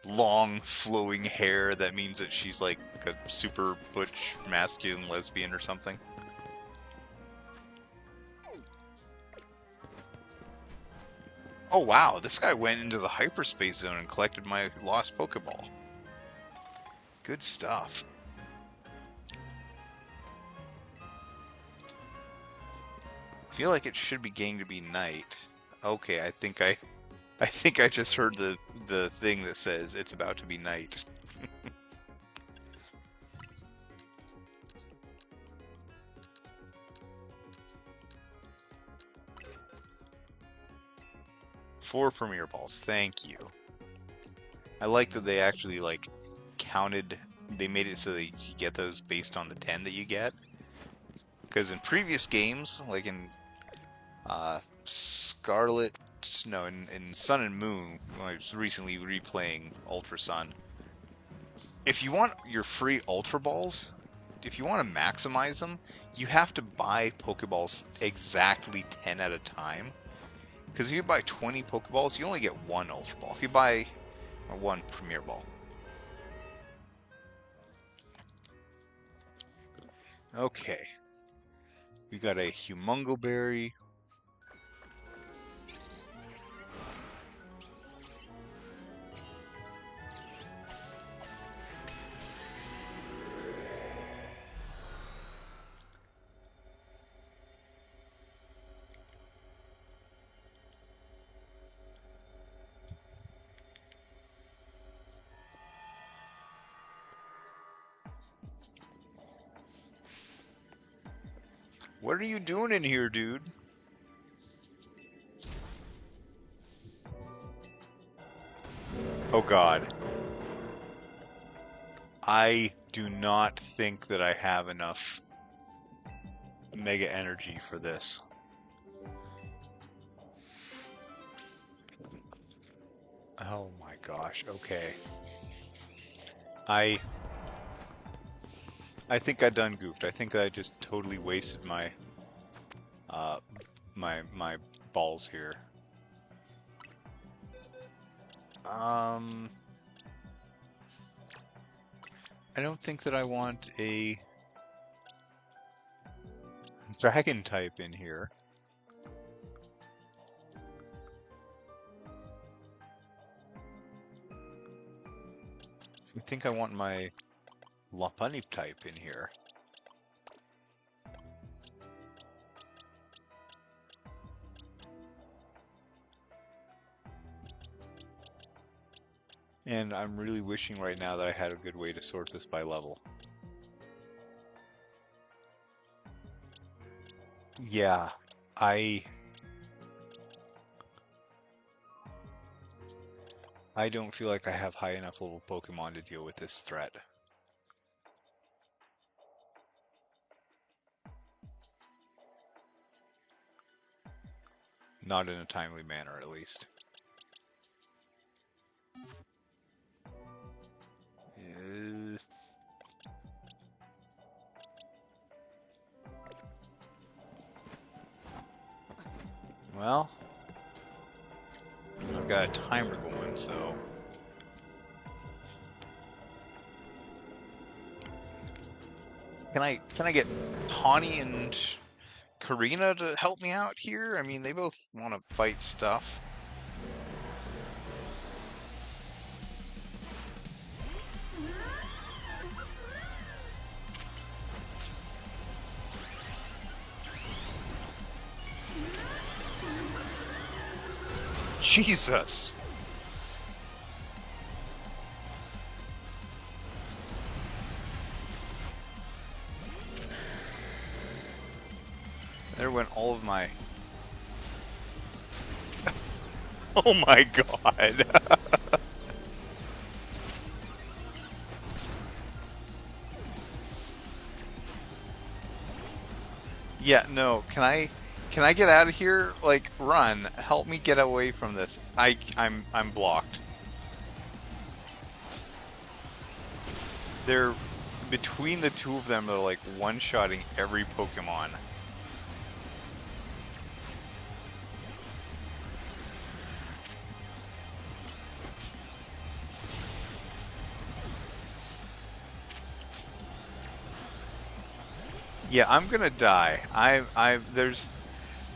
long flowing hair, that means that she's like a super butch masculine lesbian or something. Oh wow, this guy went into the hyperspace zone and collected my lost Pokeball. Good stuff. I feel like it should be getting to be night. Okay, I think I just heard the thing that says it's about to be night. Four Premier Balls, thank you. I like that they actually, like, counted, they made it so that you get those based on the 10 that you get. Because in previous games, like in Scarlet, no, in Sun and Moon, when I was recently replaying Ultra Sun, if you want your free Ultra Balls, if you want to maximize them, you have to buy Pokeballs exactly 10 at a time. Because if you buy 20 Pokeballs, you only get one Ultra Ball. If you buy one Premier Ball. Okay. We got a Humungo Berry. What are you doing in here, dude? Oh god. I do not think that I have enough mega energy for this. Oh my gosh, okay. I think I done goofed. I think I just totally wasted my my balls here. I don't think that I want a dragon type in here. I think I want my Lopunny type in here. And I'm really wishing right now that I had a good way to sort this by level. Yeah, I don't feel like I have high enough level Pokemon to deal with this threat. Not in a timely manner, at least. Well, I've got a timer going, so... Can I get Tawny and Korrina to help me out here? I mean, they both want to fight stuff. Jesus! There went all of my... Oh my god! Yeah, no, can I get out of here? Like, run. Help me get away from this. I'm blocked. They're... Between the two of them, they're like one-shotting every Pokemon. Yeah, I'm gonna die.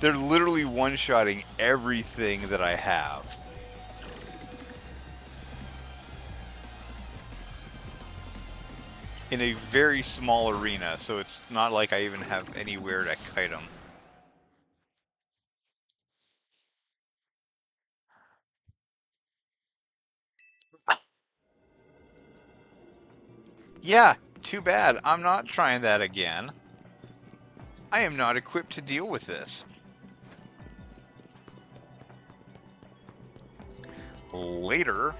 They're literally one-shotting everything that I have. In a very small arena, so it's not like I even have anywhere to kite them. Yeah, too bad. I'm not trying that again. I am not equipped to deal with this. Later.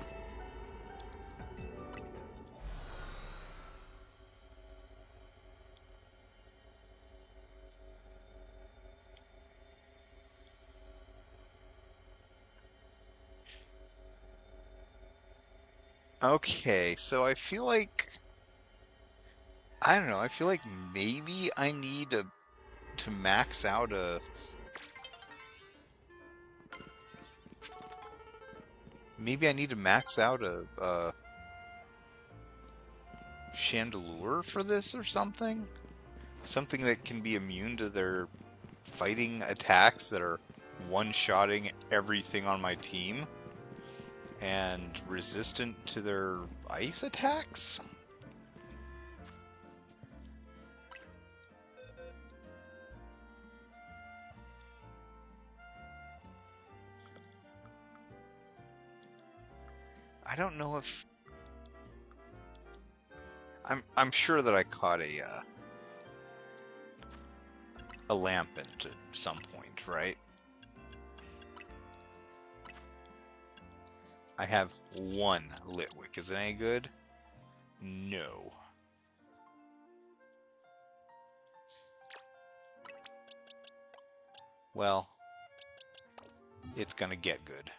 Okay, so I feel like... I don't know, I feel like maybe I need to max out a... Maybe I need to max out a Chandelure for this or something? Something that can be immune to their fighting attacks that are one-shotting everything on my team and resistant to their ice attacks? I don't know if... I'm sure that I caught a lamp at some point, right? I have one lit wick. Is it any good? No. Well, it's gonna get good.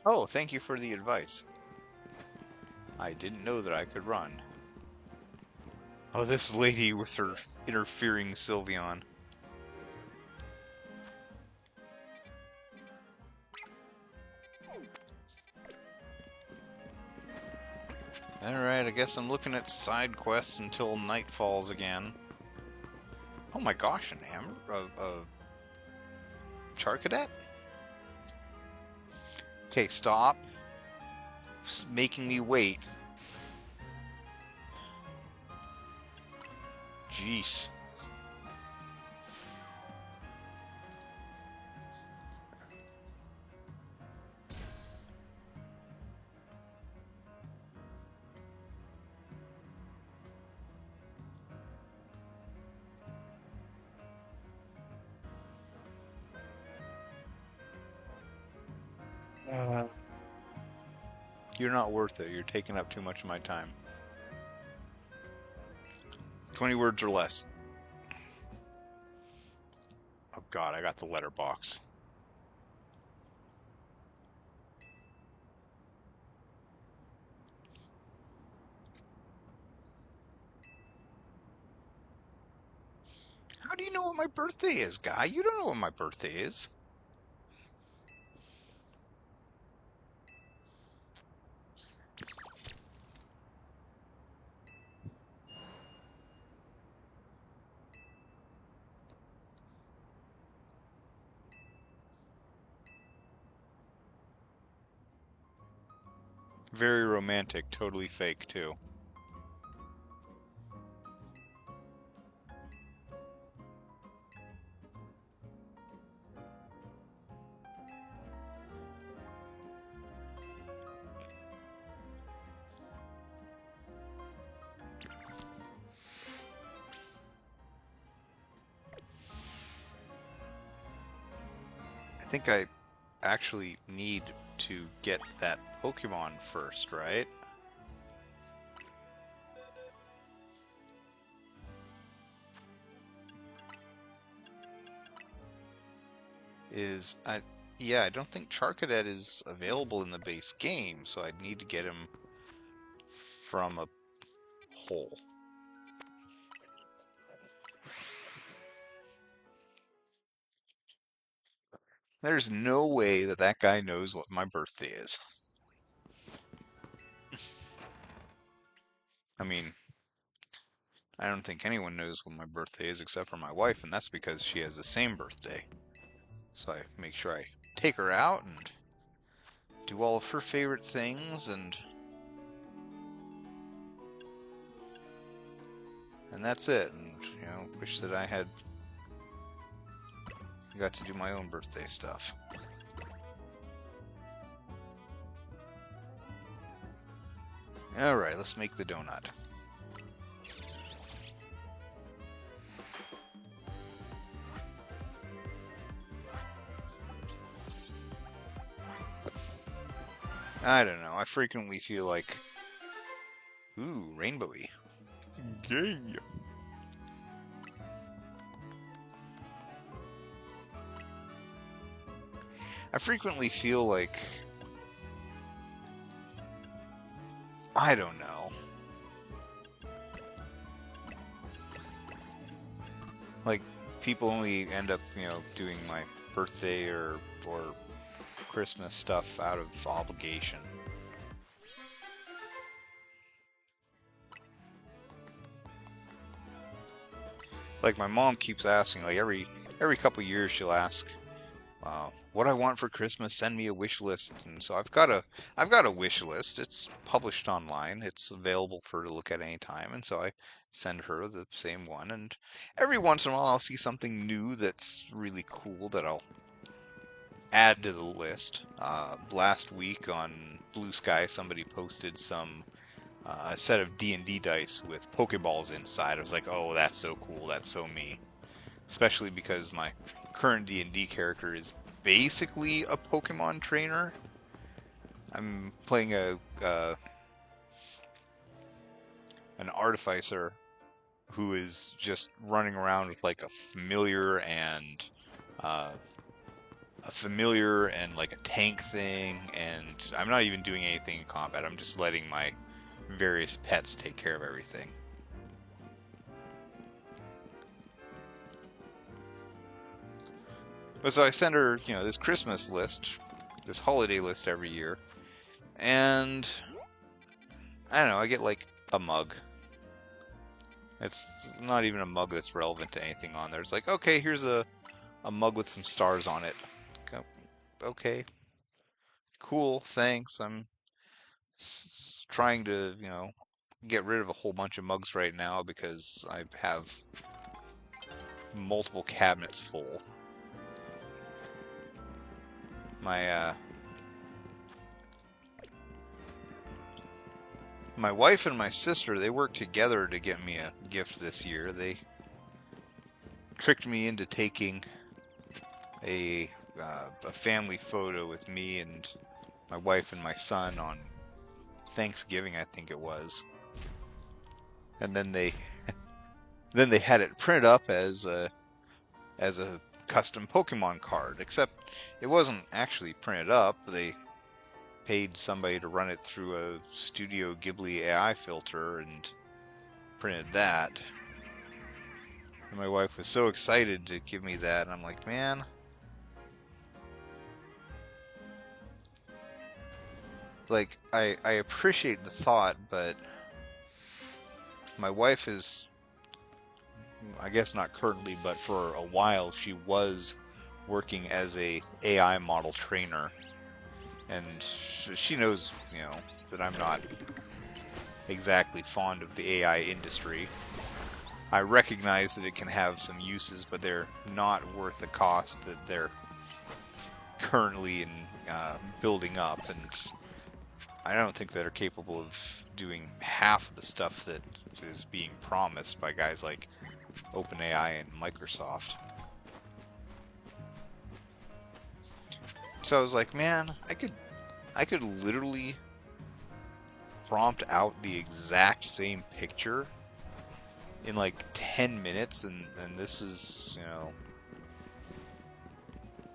Oh, thank you for the advice. I didn't know that I could run. Oh, this lady with her interfering Sylveon. Alright, I guess I'm looking at side quests until night falls again. Oh my gosh, an Charcadet? Okay, stop making me wait. Jeez. You're not worth it. You're taking up too much of my time. 20 words or less. Oh god, I got the letterbox. How do you know what my birthday is, guy? You don't know what my birthday is. Very romantic, totally fake, too. I think I actually need to get that Pokemon first, right? Yeah, I don't think Charcadet is available in the base game, so I'd need to get him from a hole. There's no way that that guy knows what my birthday is. I mean, I don't think anyone knows what my birthday is except for my wife, and that's because she has the same birthday. So I make sure I take her out and do all of her favorite things, and that's it. And wish that I had got to do my own birthday stuff. All right, let's make the donut. I don't know. I frequently feel like, ooh, rainbowy. Yay! I frequently feel like, I don't know. Like, people only end up, doing my birthday or Christmas stuff out of obligation. Like, my mom keeps asking, like every couple years she'll ask, what I want for Christmas, send me a wish list. And so I've got a wish list. It's published online. It's available for her to look at any time. And so I send her the same one. And every once in a while I'll see something new that's really cool that I'll add to the list. Last week on Blue Sky, somebody posted a set of D&D dice with Pokeballs inside. I was like, oh, that's so cool. That's so me. Especially because my current D&D character is basically a Pokemon trainer. I'm playing an artificer who is just running around with like a familiar and like a tank thing, and I'm not even doing anything in combat. I'm just letting my various pets take care of everything. But so I send her, this Christmas list, this holiday list every year, and I don't know, I get like a mug. It's not even a mug that's relevant to anything on there. It's like, okay, here's a mug with some stars on it. Okay, cool, thanks. I'm trying to, get rid of a whole bunch of mugs right now because I have multiple cabinets full. My wife and my sister, they worked together to get me a gift this year. They tricked me into taking a family photo with me and my wife and my son on Thanksgiving, I think it was. And then they had it printed up as a custom Pokemon card, except it wasn't actually printed up. They paid somebody to run it through a Studio Ghibli AI filter and printed that. And my wife was so excited to give me that, and I'm like, man, like, I appreciate the thought, but my wife is, I guess not currently, but for a while she was working as a AI model trainer, and she knows, that I'm not exactly fond of the AI industry. I recognize that it can have some uses, but they're not worth the cost that they're currently building up, and I don't think that are capable of doing half of the stuff that is being promised by guys like OpenAI and Microsoft. So I was like, man, I could literally prompt out the exact same picture in like 10 minutes, and this is,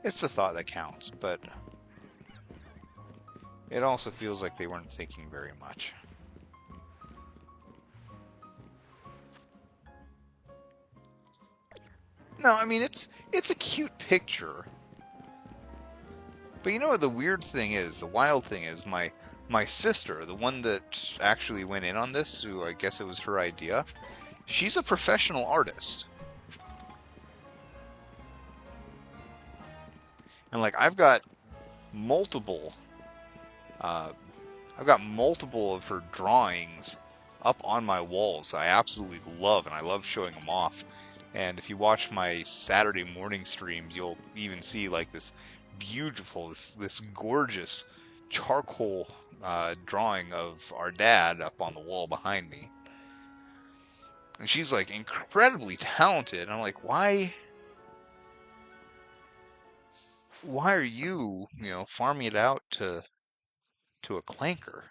it's the thought that counts, but it also feels like they weren't thinking very much. No, I mean, it's a cute picture. But you know what the weird thing is, the wild thing is, my sister, the one that actually went in on this, who I guess it was her idea, she's a professional artist. And like I've got multiple of her drawings up on my walls I absolutely love, and I love showing them off. And if you watch my Saturday morning streams, you'll even see like this beautiful, this gorgeous charcoal drawing of our dad up on the wall behind me. And she's like incredibly talented. And I'm like, why are you, farming it out to a clanker?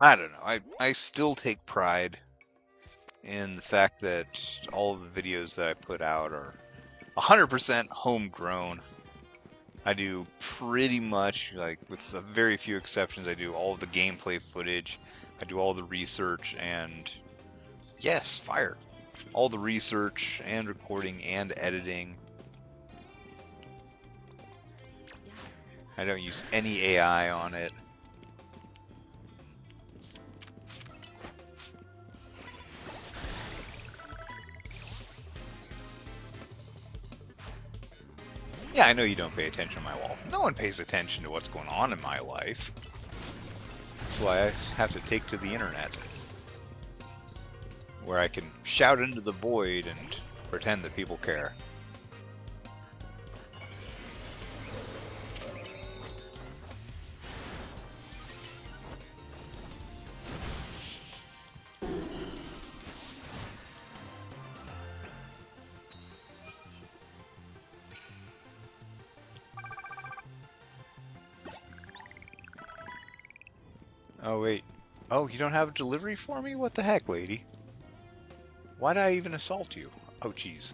I don't know. I still take pride in the fact that all of the videos that I put out are 100% homegrown. I do pretty much, like, with a very few exceptions, I do all of the gameplay footage, I do all the research, and yes, fire. all the research and recording and editing. I don't use any AI on it. Yeah, I know you don't pay attention to my wall. No one pays attention to what's going on in my life. That's why I have to take to the internet, where I can shout into the void and pretend that people care. Oh, wait. Oh, you don't have a delivery for me? What the heck, lady? Why'd I even assault you? Oh, jeez.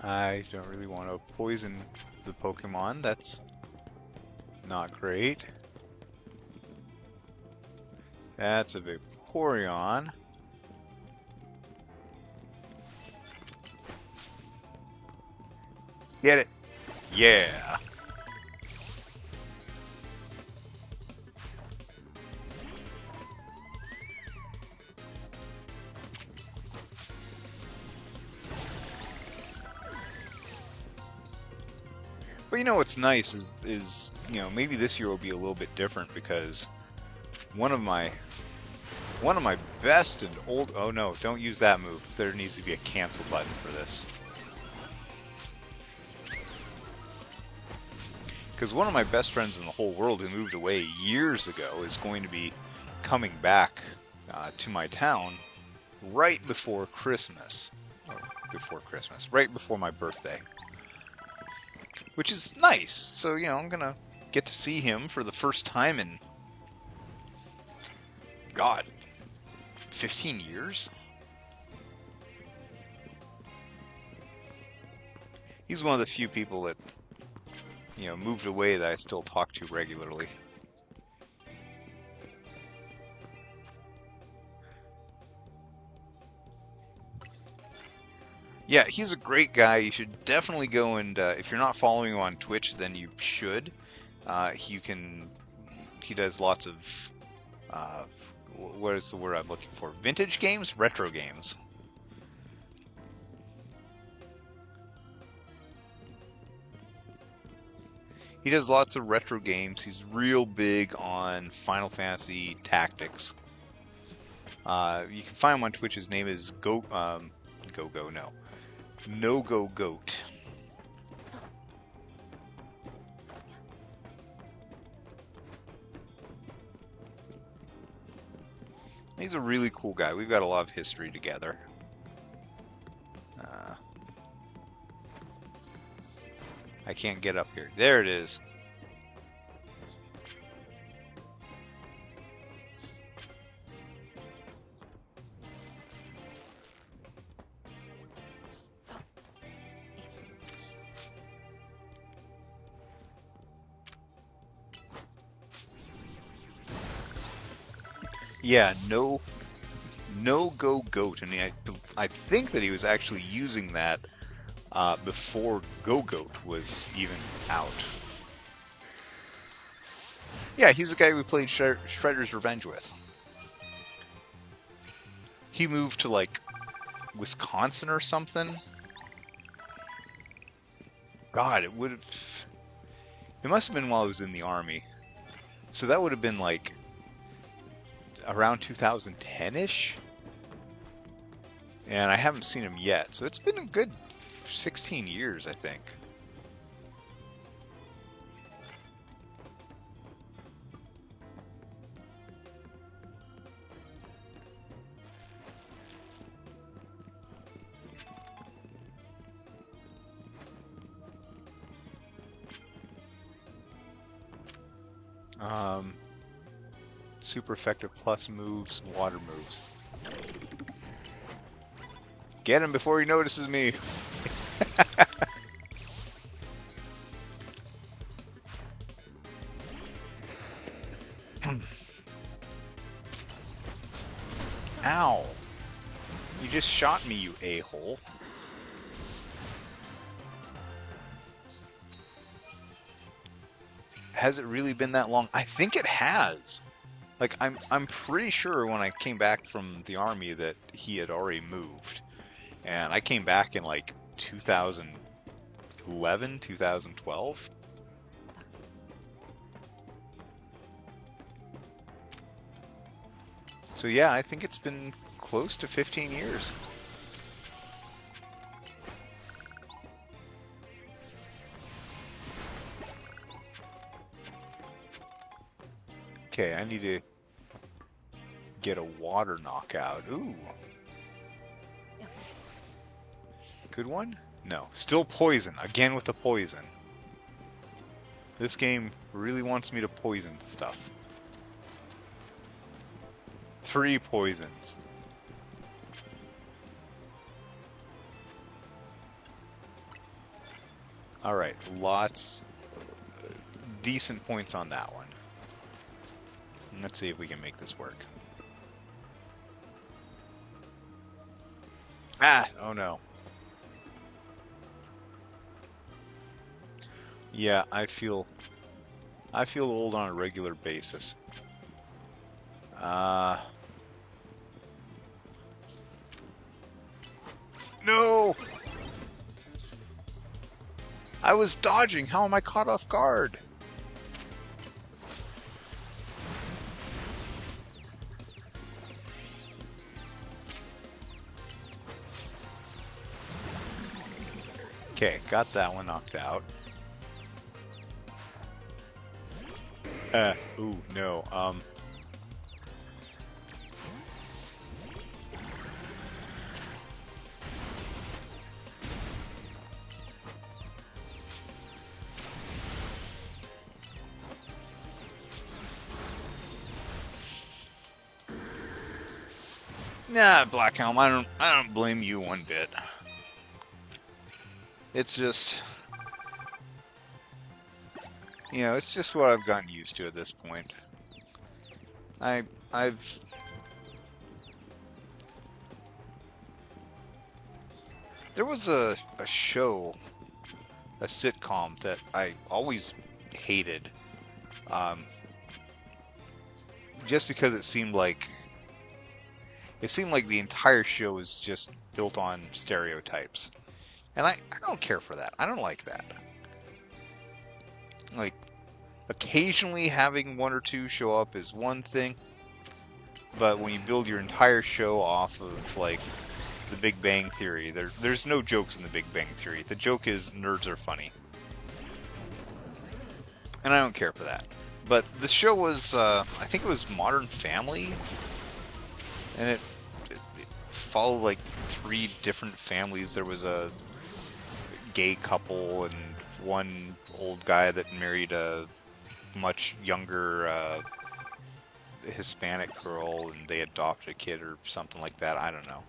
I don't really want to poison the Pokemon. That's not great. That's a Vaporeon. Get it? Yeah. But you know what's nice is you know, maybe this year will be a little bit different because one of my best and old, oh no, don't use that move. There needs to be a cancel button for this. Because one of my best friends in the whole world who moved away years ago is going to be coming back to my town right before Christmas. Or before Christmas. Right before my birthday. Which is nice. So, you know, I'm going to get to see him for the first time in, God, 15 years? He's one of the few people that, you know, moved away that I still talk to regularly. Yeah, he's a great guy. You should definitely go and, if you're not following him on Twitch, then you should. He does lots of, what is the word I'm looking for? Vintage games? Retro games. He does lots of retro games. He's real big on Final Fantasy Tactics. You can find him on Twitch. His name is No Go Goat. He's a really cool guy. We've got a lot of history together. I can't get up here. There it is. Yeah, no go goat. I mean, I think that he was actually using that before Go Goat was even out. Yeah, he's the guy we played Shredder's Revenge with. He moved to like Wisconsin or something. God, it must have been while I was in the army. So that would have been like around 2010-ish. And I haven't seen him yet. So it's been a good 16 years, I think. Super effective plus moves, water moves. Get him before he notices me. You just shot me, you a-hole. Has it really been that long? I think it has. Like, I'm pretty sure when I came back from the army that he had already moved. And I came back in like 2011, 2012. So yeah, I think it's been close to 15 years. Okay, I need to get a water knockout. Ooh. Good one? No. Still poison. Again with the poison. This game really wants me to poison stuff. 3 poisons. Alright, lots... decent points on that one. Let's see if we can make this work. Ah! Oh no. Yeah, I feel old on a regular basis. No! I was dodging. How am I caught off guard? Okay, got that one knocked out. Ooh, no, Nah, Black Helm, I don't blame you one bit. It's just, you know, it's just what I've gotten used to at this point. There was a show, a sitcom that I always hated, just because it seemed like the entire show was just built on stereotypes. And I don't care for that. I don't like that. Like, occasionally having 1 or 2 show up is one thing, but when you build your entire show off of, like, the Big Bang Theory, there's no jokes in the Big Bang Theory. The joke is nerds are funny. And I don't care for that. But the show was, I think it was Modern Family, and it followed, like, 3 different families. There was a gay couple and one old guy that married a much younger Hispanic girl, and they adopted a kid or something like that. I don't know.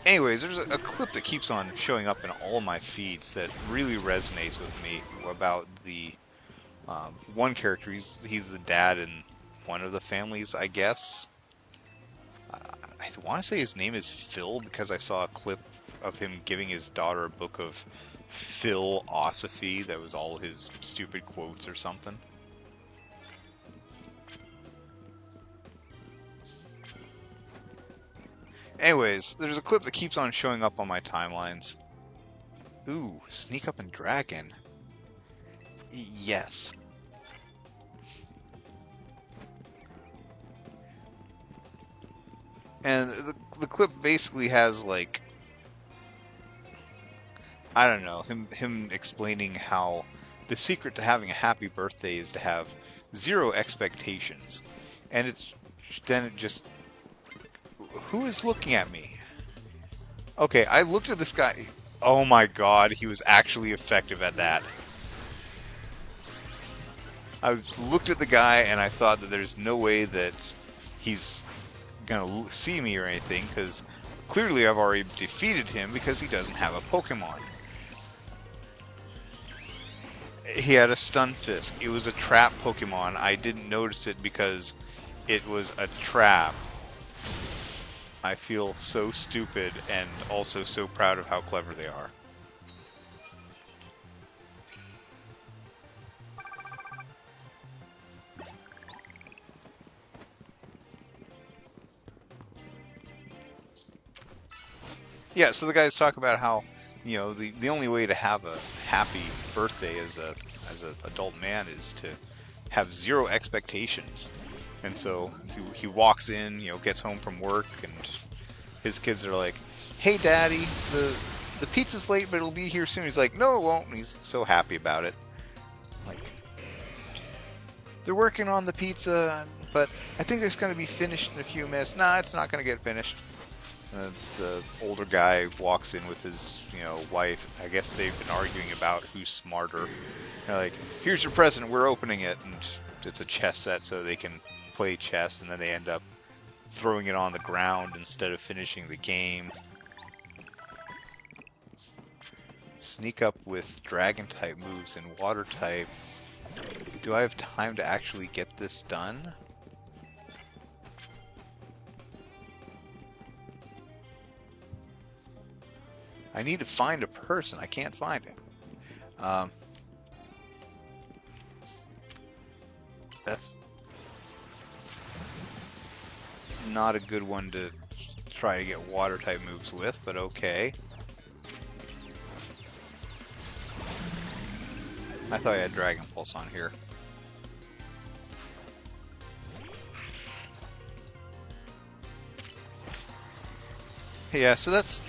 Anyways, there's a clip that keeps on showing up in all of my feeds that really resonates with me about the one character. He's the dad in one of the families, I guess. I want to say his name is Phil because I saw a clip of him giving his daughter a book of philosophy that was all his stupid quotes or something. Anyways, there's a clip that keeps on showing up on my timelines. Ooh, sneak up and dragon. Yes. And the clip basically has, like, I don't know, him explaining how the secret to having a happy birthday is to have 0 expectations. And then it just, who is looking at me? Okay, I looked at this guy. Oh my god, he was actually effective at that. I looked at the guy and I thought that there's no way that he's gonna see me or anything, because clearly I've already defeated him because he doesn't have a Pokemon. He had a Stun Fist. It was a trap Pokemon. I didn't notice it because it was a trap. I feel so stupid and also so proud of how clever they are. Yeah, so the guys talk about how, you know, the only way to have a happy birthday as a adult man is to have zero expectations. And so he walks in, you know, gets home from work, and his kids are like, "Hey, Daddy, the pizza's late, but it'll be here soon." He's like, "No, it won't." And he's so happy about it. Like, they're working on the pizza, but I think it's going to be finished in a few minutes. Nah, it's not going to get finished. The older guy walks in with his, you know, wife. I guess they've been arguing about who's smarter. They're like, "Here's your present. We're opening it," and it's a chess set, so they can play chess, and then they end up throwing it on the ground instead of finishing the game. Sneak up with dragon type moves and water type. Do I have time to actually get this done? I need to find a person. I can't find him. That's not a good one to try to get water type moves with, but okay. I thought I had Dragon Pulse on here. Yeah, so that's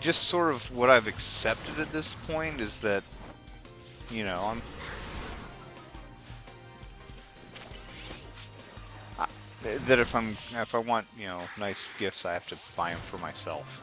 just sort of what I've accepted at this point, is that, you know, that if I want, you know, nice gifts, I have to buy them for myself.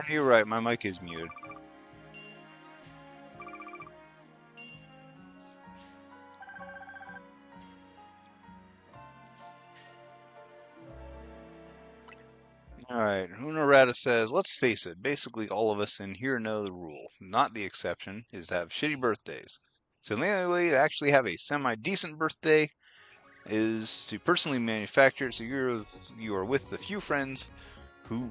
You're right, my mic is muted. Alright, Hunarata says, let's face it, basically all of us in here know the rule. Not the exception is to have shitty birthdays. So the only way to actually have a semi-decent birthday is to personally manufacture it so you are with the few friends who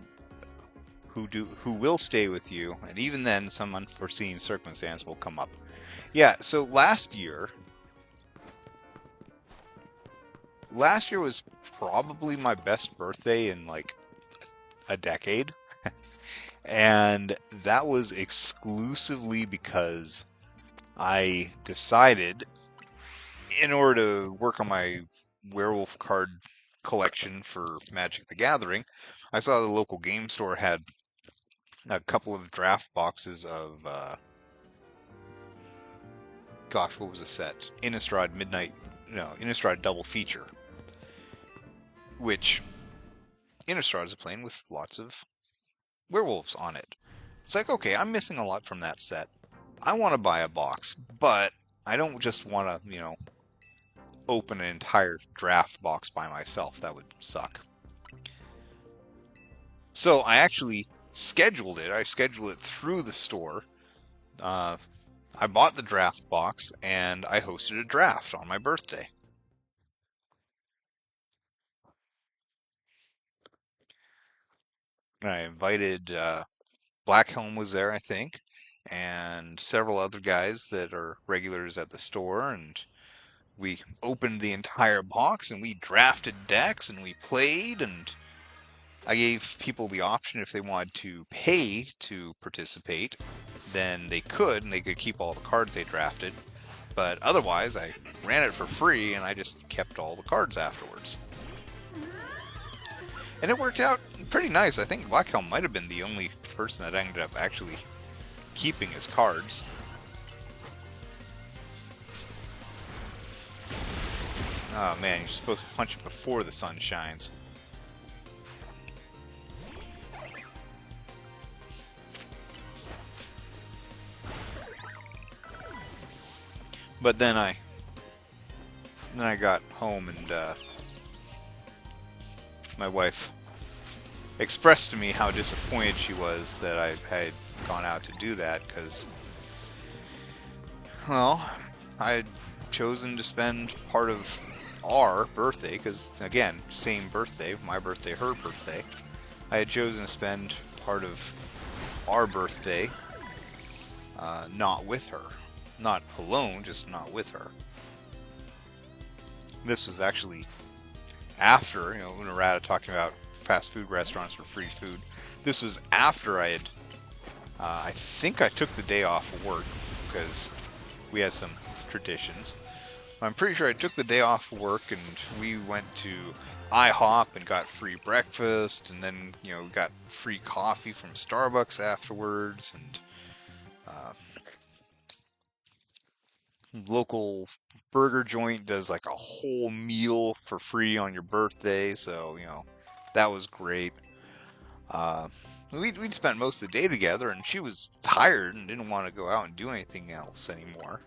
who will stay with you, and even then some unforeseen circumstance will come up. Yeah, so last year was probably my best birthday in like a decade. And that was exclusively because I decided, in order to work on my werewolf card collection for Magic the Gathering, I saw the local game store had a couple of draft boxes of, gosh, what was the set? Innistrad Double Feature, which Innistrad is a plane with lots of werewolves on it. It's like, okay, I'm missing a lot from that set. I want to buy a box, but I don't just want to, open an entire draft box by myself. That would suck. So I actually scheduled it. I scheduled it through the store. I bought the draft box and I hosted a draft on my birthday. I invited Blackhelm was there, I think, and several other guys that are regulars at the store, and we opened the entire box and we drafted decks and we played, and I gave people the option if they wanted to pay to participate, then they could, and they could keep all the cards they drafted. But otherwise, I ran it for free and I just kept all the cards afterwards. And it worked out pretty nice. I think Blackhelm might have been the only person that ended up actually keeping his cards. Oh man, you're supposed to punch it before the sun shines. But then I got home and my wife expressed to me how disappointed she was that I had gone out to do that, because, well, I had chosen to spend part of our birthday, because again, same birthday, my birthday, her birthday. I had chosen to spend part of our birthday not with her. Not alone, just not with her. This was actually after, Unarata talking about fast food restaurants for free food. This was after I had, I think I took the day off of work, because we had some traditions. I'm pretty sure I took the day off of work and we went to IHOP and got free breakfast, and then, got free coffee from Starbucks afterwards, and local burger joint does like a whole meal for free on your birthday, so that was great. We'd spent most of the day together, and she was tired and didn't want to go out and do anything else anymore,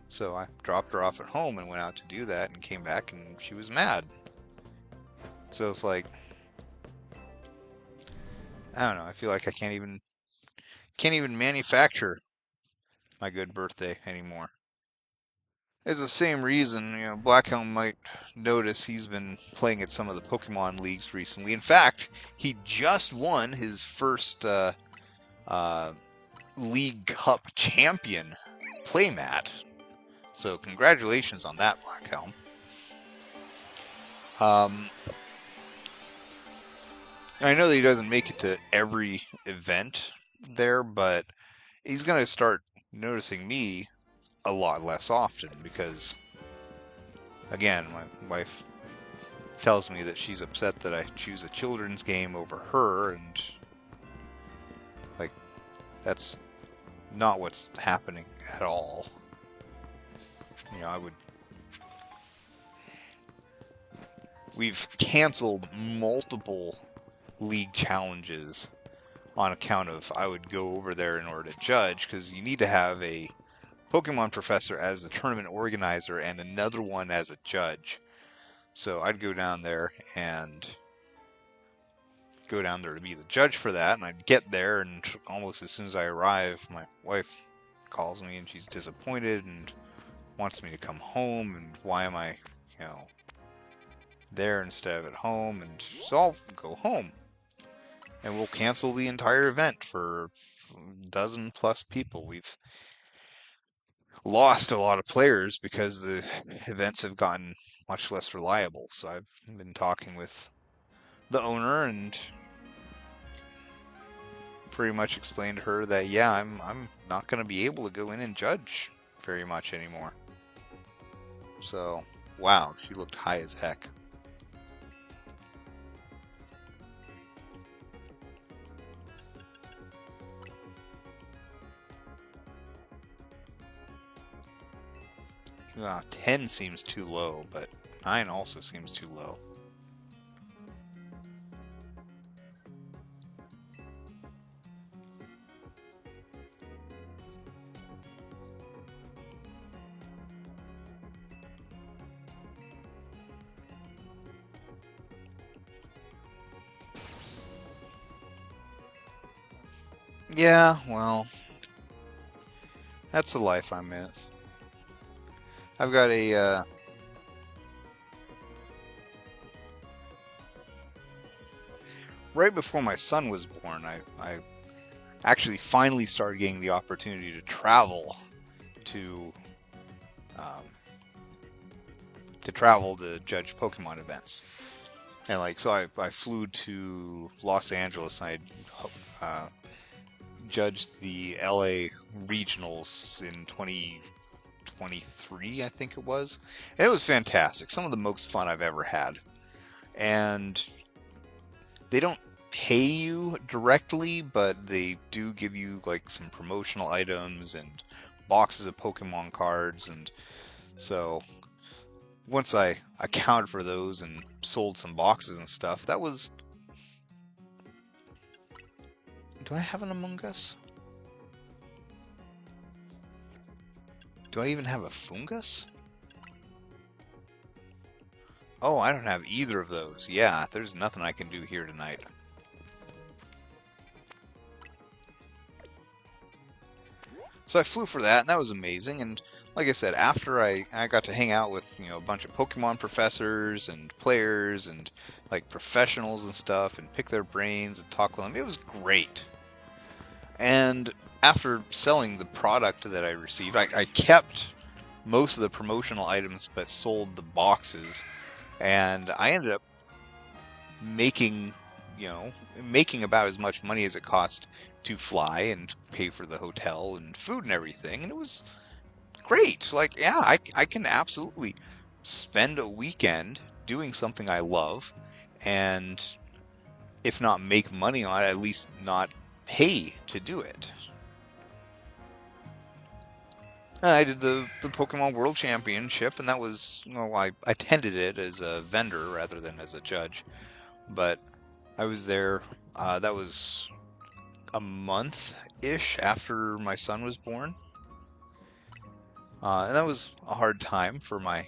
so I dropped her off at home and went out to do that, and came back and she was mad. So it's like, I don't know, I feel like I can't even manufacture my good birthday anymore. It's the same reason, Blackhelm might notice he's been playing at some of the Pokemon leagues recently. In fact, he just won his first League Cup champion playmat. So congratulations on that, Blackhelm. I know that he doesn't make it to every event there, but he's going to start noticing me a lot less often, because, again, my wife tells me that she's upset that I choose a children's game over her, and, like, that's not what's happening at all. We've canceled multiple league challenges on account of I would go over there in order to judge, because you need to have a Pokemon professor as the tournament organizer and another one as a judge. So I'd go down there to be the judge for that, and I'd get there, and almost as soon as I arrive, my wife calls me and she's disappointed and wants me to come home, and why am I, there instead of at home, and so I'll go home. And we'll cancel the entire event for a dozen plus people. We've lost a lot of players because the events have gotten much less reliable. So I've been talking with the owner and pretty much explained to her that, yeah, I'm not going to be able to go in and judge very much anymore. So, wow, she looked high as heck. Well, 10 seems too low, but 9 also seems too low. Yeah, well, that's the life I'm in. I've got a, right before my son was born, I actually finally started getting the opportunity to travel to, um, to judge Pokemon events. And so I flew to Los Angeles, and I judged the LA regionals in 2023, I think it was. And it was fantastic. Some of the most fun I've ever had. And they don't pay you directly, but they do give you some promotional items and boxes of Pokemon cards. And so once I accounted for those and sold some boxes and stuff, that was... Do I have an Among Us? Do I even have a Fungus? Oh, I don't have either of those. Yeah, there's nothing I can do here tonight. So I flew for that, and that was amazing. And like I said, after I got to hang out with a bunch of Pokemon professors and players and professionals and stuff, and pick their brains and talk with them. It was great. And after selling the product that I received, I kept most of the promotional items, but sold the boxes, and I ended up making about as much money as it cost to fly and pay for the hotel and food and everything, and it was great. Yeah, I can absolutely spend a weekend doing something I love, and if not make money on it, at least not pay to do it. I did the Pokemon World Championship, and that was, I attended it as a vendor rather than as a judge, but I was there, that was a month-ish after my son was born. And that was a hard time for my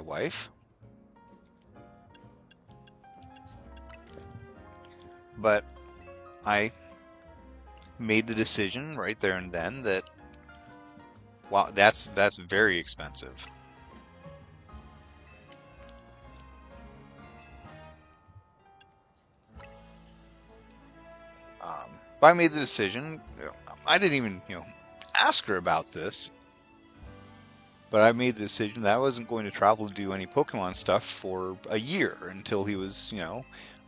wife. But I made the decision right there and then that, wow, that's very expensive. But I made the decision. I didn't even, ask her about this. But I made the decision that I wasn't going to travel to do any Pokemon stuff for a year until he was,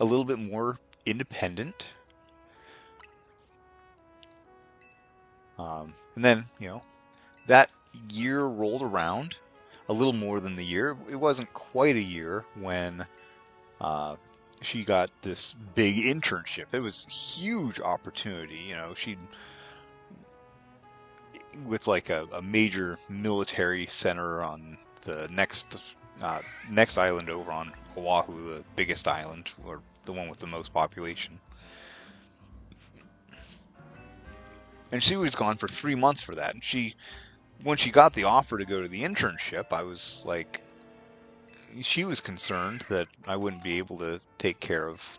a little bit more independent. And then, that year rolled around, a little more than the year. It wasn't quite a year when she got this big internship. It was a huge opportunity. She'd with a major military center on the next island over on Oahu, the biggest island, or the one with the most population. And she was gone for 3 months for that. And when she got the offer to go to the internship, I was like, she was concerned that I wouldn't be able to take care of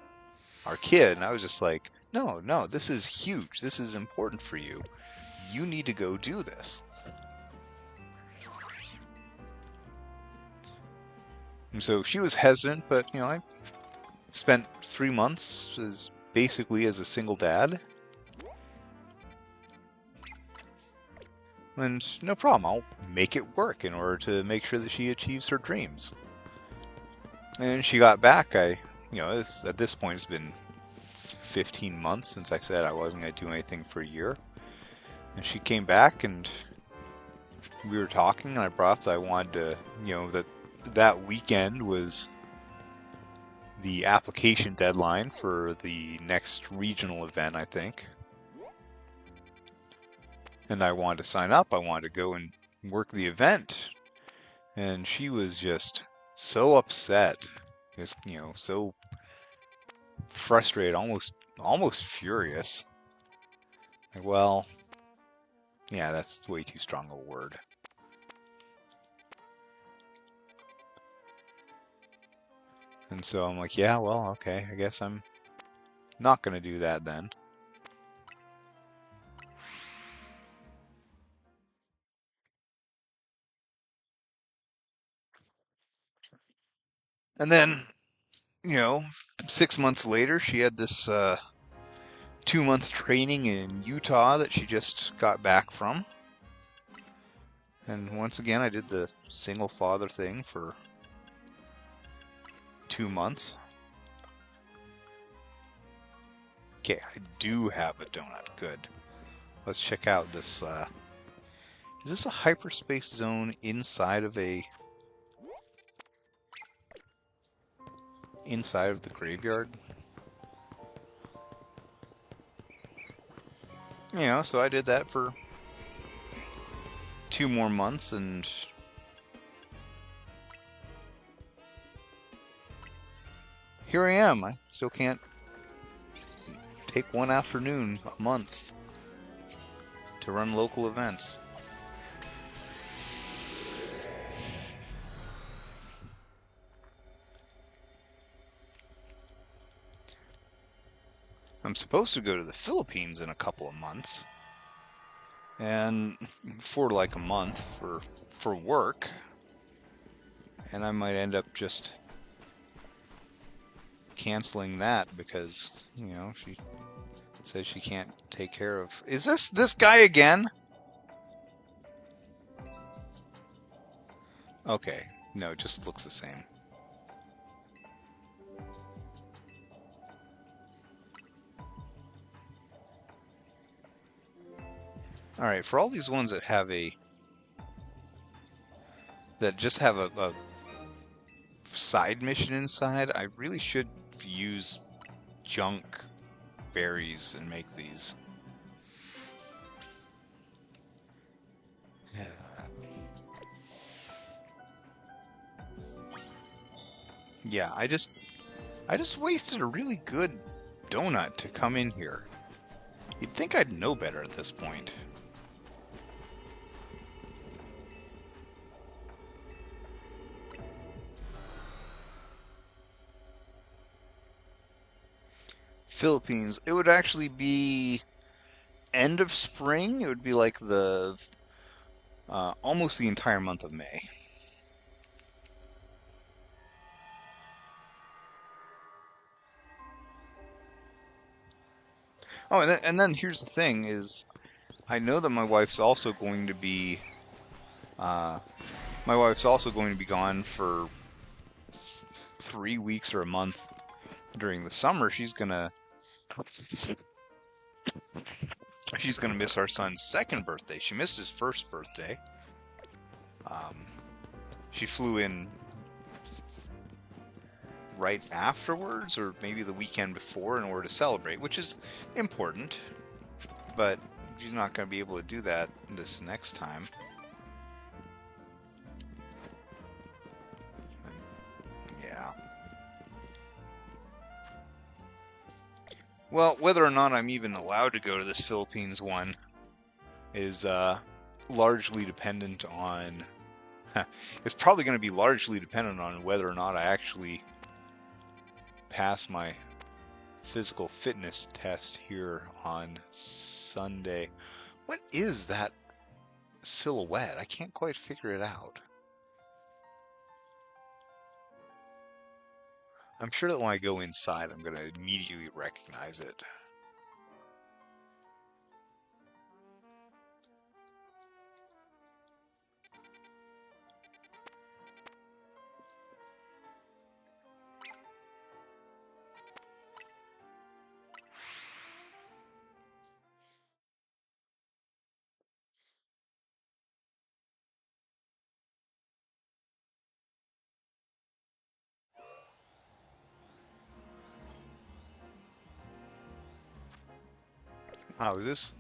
our kid. And I was just like, no, no, this is huge. This is important for you. You need to go do this. And so she was hesitant, but, I spent 3 months basically as a single dad. And no problem, I'll make it work in order to make sure that she achieves her dreams. And she got back. At this point, it's been 15 months since I said I wasn't going to do anything for a year. And she came back, and we were talking, and I brought up that I wanted to, that weekend was the application deadline for the next regional event, I think. And I wanted to sign up. I wanted to go and work the event. And she was just so upset, just, so frustrated, almost furious. Well, yeah, that's way too strong a word. And so I'm like, yeah, well, okay, I guess I'm not going to do that then. And then, 6 months later, she had this 2-month training in Utah that she just got back from. And once again, I did the single father thing for 2 months. Okay, I do have a donut. Good. Let's check out this. Is this a hyperspace zone inside of the graveyard? So I did that for 2 more months, and here I am. I still can't take one afternoon a month to run local events. I'm supposed to go to the Philippines in a couple of months, and for like a month for work, and I might end up just canceling that because she says she can't take care of. Is this guy again? Okay, no, it just looks the same. Alright, for all these ones that just have a side mission inside, I really should use junk berries and make these. Yeah, I just wasted a really good donut to come in here. You'd think I'd know better at this point. Philippines, it would actually be end of spring. It would be like the almost the entire month of May. Oh, and then here's the thing: is I know that my wife's also going to be gone for 3 weeks or a month during the summer. She's gonna miss our son's second birthday. She missed his first birthday. She flew in right afterwards, or maybe the weekend before, in order to celebrate, which is important. But she's not going to be able to do that this next time. Yeah. Well, whether or not I'm even allowed to go to this Philippines one, is largely dependent on... It's probably going to be largely dependent on whether or not I actually pass my physical fitness test here on Sunday. What is that silhouette? I can't quite figure it out. I'm sure that when I go inside, I'm going to immediately recognize it. Wow, is this...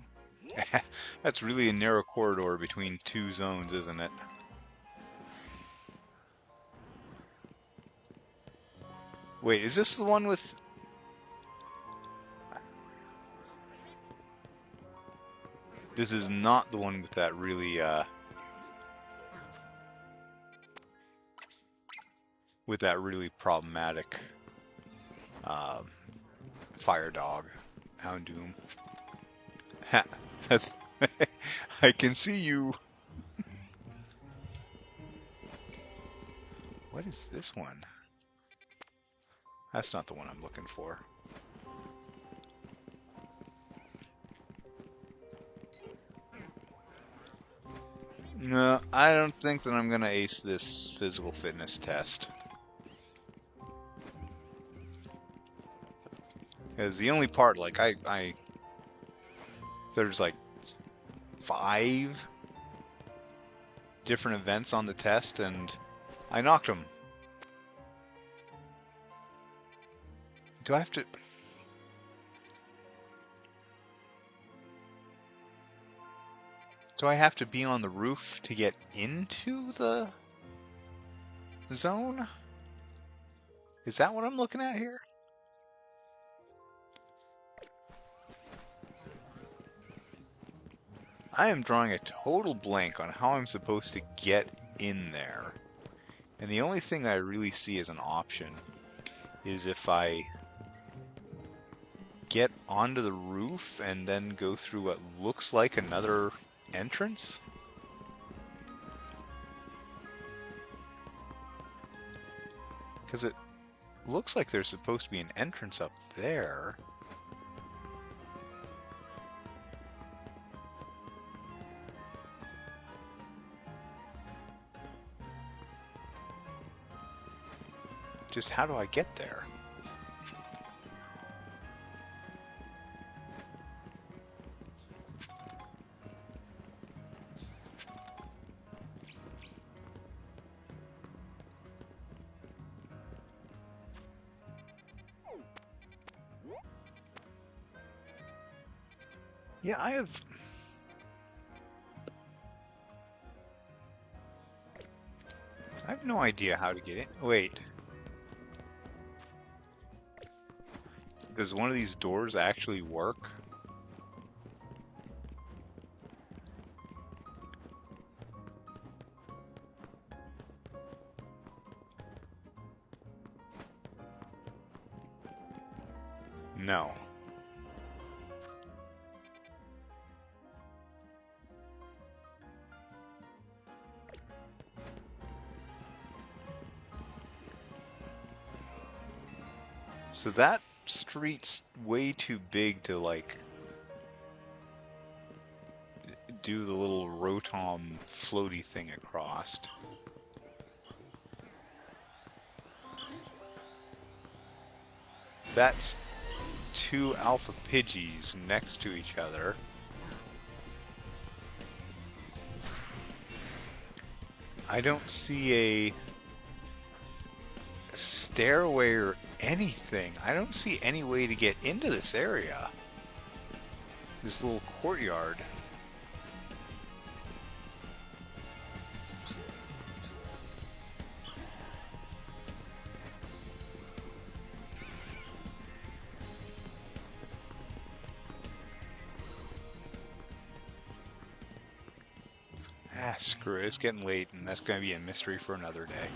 That's really a narrow corridor between two zones, isn't it? Wait, is this the one with... This is not the one with that really, problematic, fire dog, Houndoom. Ha, that's... I can see you. What is this one? That's not the one I'm looking for. No, I don't think that I'm gonna ace this physical fitness test. Because the only part, like, there's like 5 different events on the test, and I knocked them. Do I have to... Do I have to be on the roof to get into the zone? Is that what I'm looking at here? I am drawing a total blank on how I'm supposed to get in there. And the only thing I really see as an option is if I get onto the roof and then go through what looks like another entrance? Because it looks like there's supposed to be an entrance up there. Just how do I get there? Yeah, I have no idea how to get in. Wait. Does one of these doors actually work? No. So that street's way too big to, like, do the little Rotom floaty thing across. That's 2 Alpha Pidgeys next to each other. I don't see a stairway or anything. I don't see any way to get into this area. This little courtyard. screw it. It's getting late, and that's going to be a mystery for another day.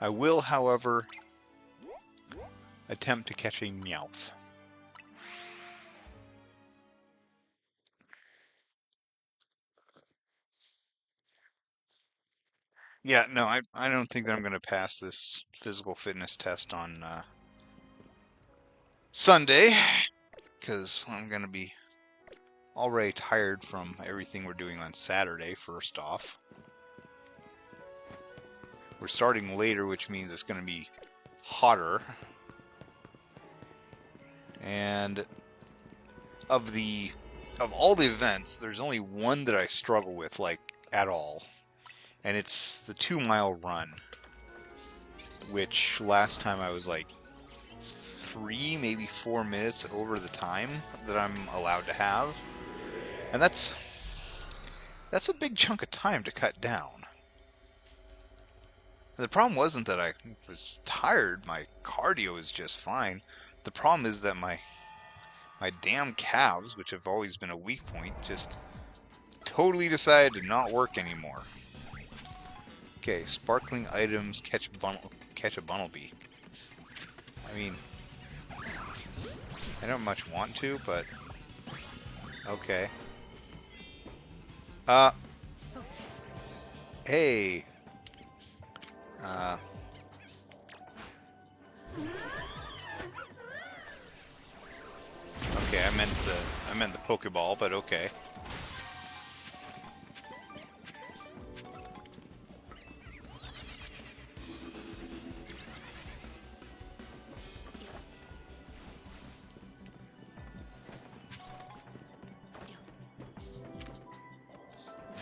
I will, however, attempt to catch a Meowth. Yeah, no, I don't think that I'm going to pass this physical fitness test on Sunday, because I'm going to be already tired from everything we're doing on Saturday, first off. We're starting later, which means it's going to be hotter. And of all the events, there's only one that I struggle with, like, at all. And it's the 2-mile run, which last time I was like 3, maybe 4 minutes over the time that I'm allowed to have. And that's a big chunk of time to cut down. The problem wasn't that I was tired, my cardio is just fine. The problem is that my damn calves, which have always been a weak point, just totally decided to not work anymore. Okay, sparkling items, catch a Bunnelby. I mean, I don't much want to, but okay. Hey. Okay, I meant the Pokeball, but okay.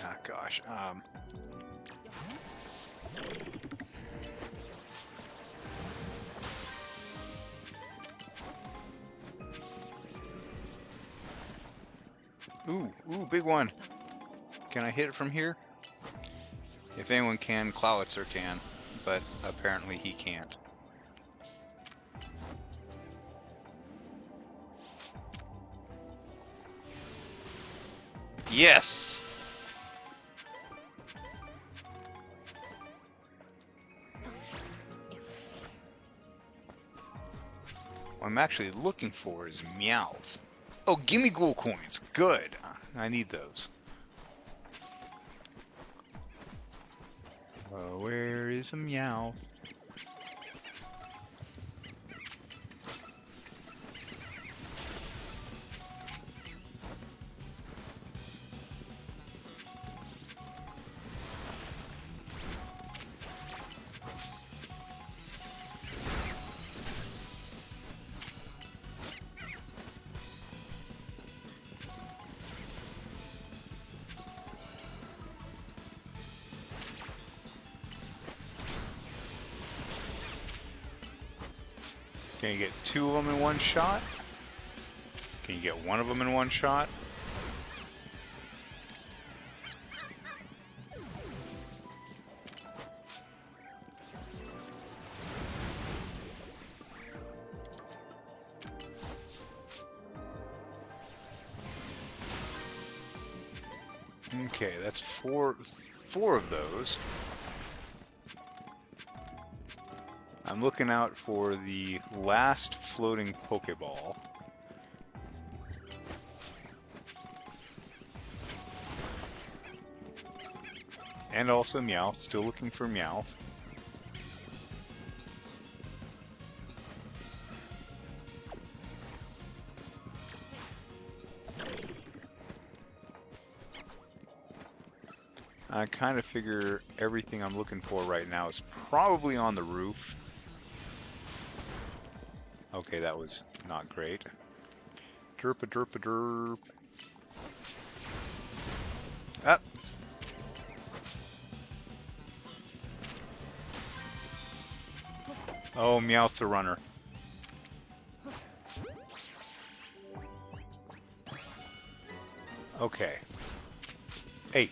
Ah, gosh. Ooh, big one. Can I hit it from here? If anyone can, Clowitzer can, but apparently he can't. Yes! What I'm actually looking for is Meowth. Oh, gimme ghoul coins. Good. I need those. Well, where is a Meow? Can you get 2 of them in one shot? Can you get 1 of them in one shot? Okay, that's four of those. I'm looking out for the last floating Pokeball. And also Meowth, still looking for Meowth. I kind of figure everything I'm looking for right now is probably on the roof. Okay, that was not great. Derp-a-derp-a-derp. Up. Oh, Meowth's a runner. Okay. Hey.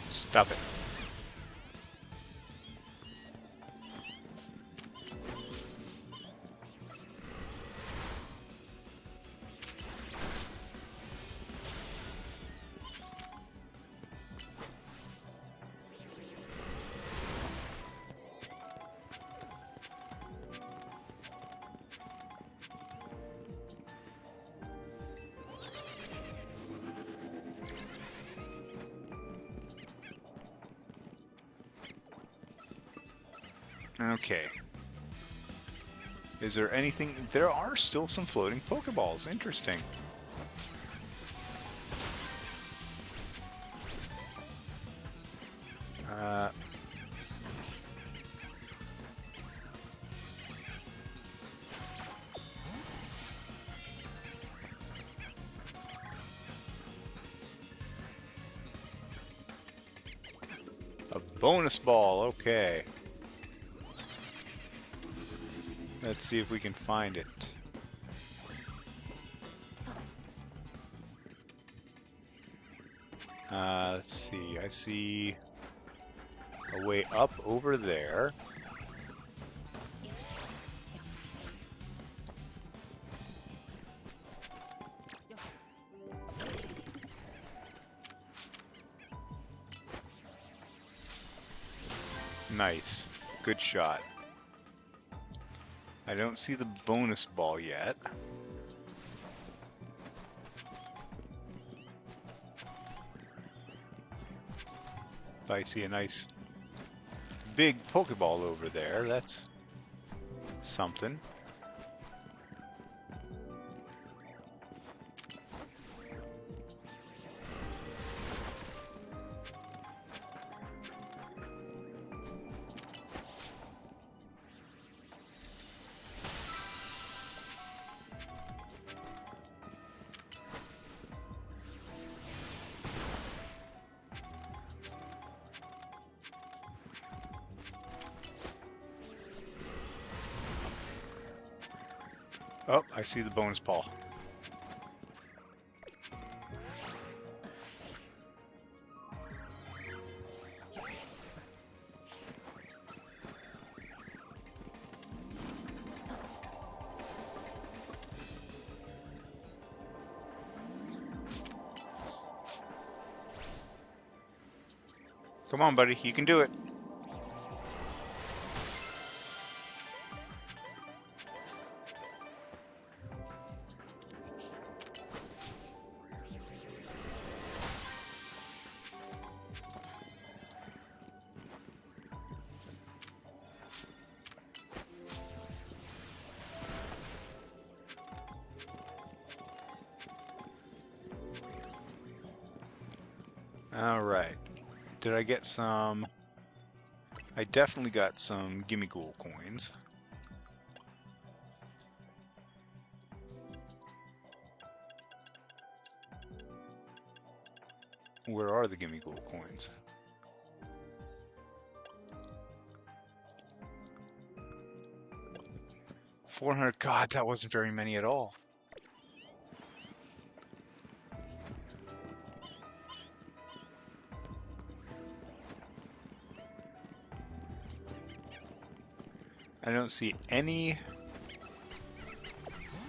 Stop it. Okay. Is there anything? There are still some floating Pokeballs. Interesting. A bonus ball, okay. Let's see if we can find it. Let's see, I see a way up over there. Nice. Good shot. I don't see the bonus ball yet. But I see a nice big Pokeball over there. That's something. Oh, I see the bonus ball. Come on, buddy, you can do it. Alright. Did I get some? I definitely got some Gimme Ghoul coins. Where are the Gimme Ghoul coins? $400. God, that wasn't very many at all. I don't see any...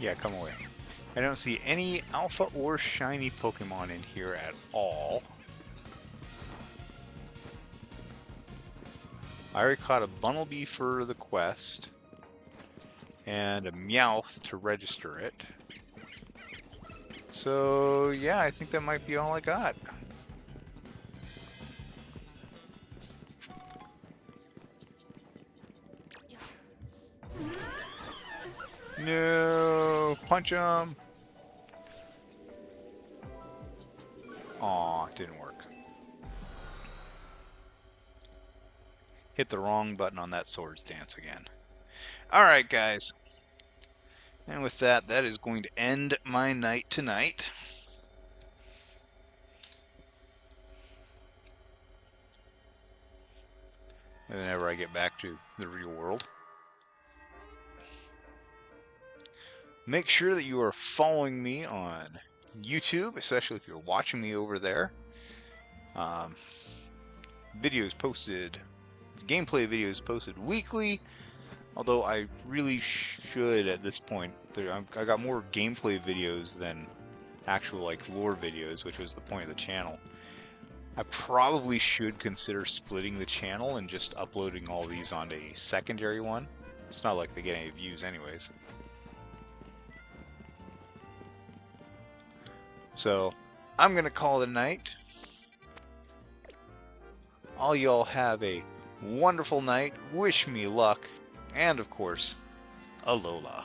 Yeah, come away. I don't see any alpha or shiny Pokemon in here at all. I already caught a Bunnelby for the quest. And a Meowth to register it. So, yeah, I think that might be all I got. No, punch him. Aw, it didn't work. Hit the wrong button on that Swords Dance again. Alright, guys. And with that, that is going to end my night tonight. Whenever I get back to the real world. Make sure that you are following me on YouTube, especially if you're watching me over there. Videos posted, gameplay videos posted weekly, although I really should at this point. I got more gameplay videos than actual like lore videos, which was the point of the channel. I probably should consider splitting the channel and just uploading all these on a secondary one. It's not like they get any views anyways. So, I'm going to call it a night. All y'all have a wonderful night, wish me luck, and of course, Alola.